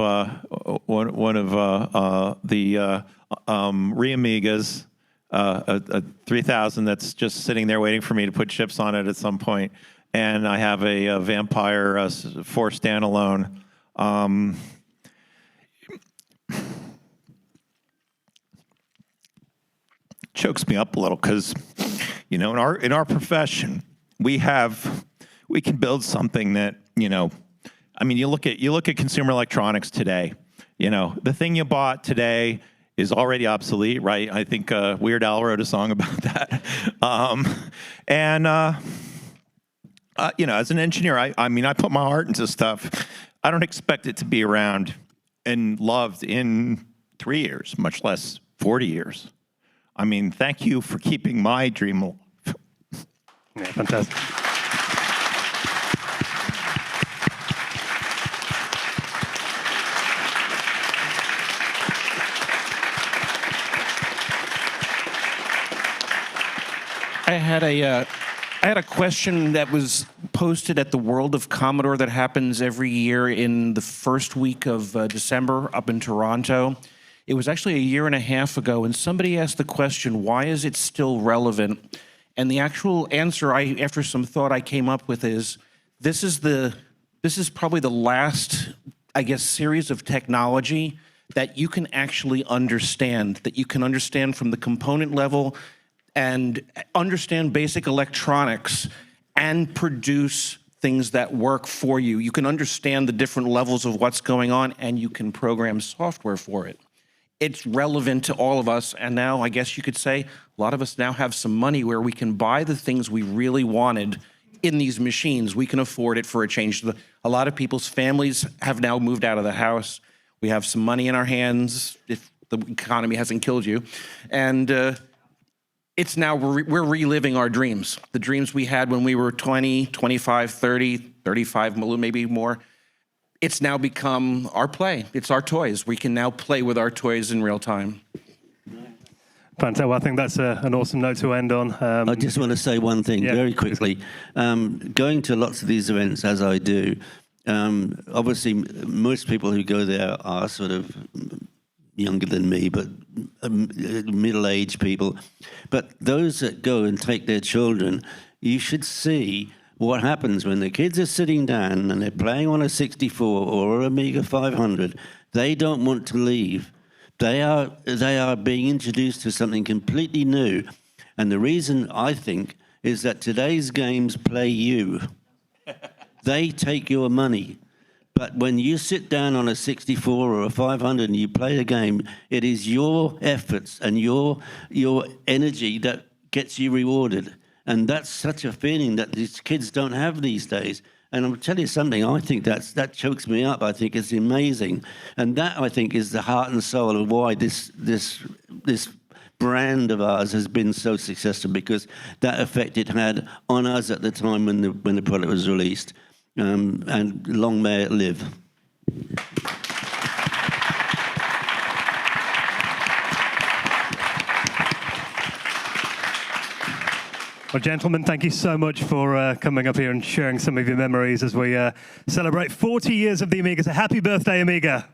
the Re-Amigas, a 3000 that's just sitting there waiting for me to put chips on it at some point. And I have a Vampire 4 standalone. Chokes me up a little because, you know, in our profession, we can build something that, you know, I mean, you look at consumer electronics today. You know, the thing you bought today is already obsolete, right? I think Weird Al wrote a song about that. You know, as an engineer, I mean, I put my heart into stuff. I don't expect it to be around and loved in 3 years, much less 40 years. I mean, thank you for keeping my dream alive. Yeah, fantastic. I had a question that was posted at the World of Commodore that happens every year in the first week of December up in Toronto. It was actually a year and a half ago, and somebody asked the question, why is it still relevant? And the actual answer, after some thought, I came up with is, this is probably the last, I guess, series of technology that you can actually understand, that you can understand from the component level and understand basic electronics and produce things that work for you. You can understand the different levels of what's going on, and you can program software for it. it's relevant to all of us. And now I guess you could say a lot of us now have some money where we can buy the things we really wanted in these machines. We can afford it for a change. A lot of people's families have now moved out of the house. We have some money in our hands if the economy hasn't killed you. And it's now we're reliving our dreams, the dreams we had when we were 20, 25, 30, 35, maybe more. It's now become our play. It's our toys. We can now play with our toys in real time. Fantastic. Well, I think that's an awesome note to end on. I just want to say one thing very quickly. Going to lots of these events, as I do, obviously most people who go there are sort of younger than me, but middle-aged people. But those that go and take their children, you should see what happens when the kids are sitting down and they're playing on a 64 or an Amiga 500. They don't want to leave. They are being introduced to something completely new. And the reason, I think, is that today's games play you. They take your money. But when you sit down on a 64 or a 500 and you play a game, it is your efforts and your energy that gets you rewarded. And that's such a feeling that these kids don't have these days. And I'll tell you something, I think that chokes me up. I think it's amazing. And that, I think, is the heart and soul of why this brand of ours has been so successful, because that effect it had on us at the time when the product was released. And long may it live. Well, gentlemen, thank you so much for coming up here and sharing some of your memories as we celebrate 40 years of the Amiga. So happy birthday, Amiga.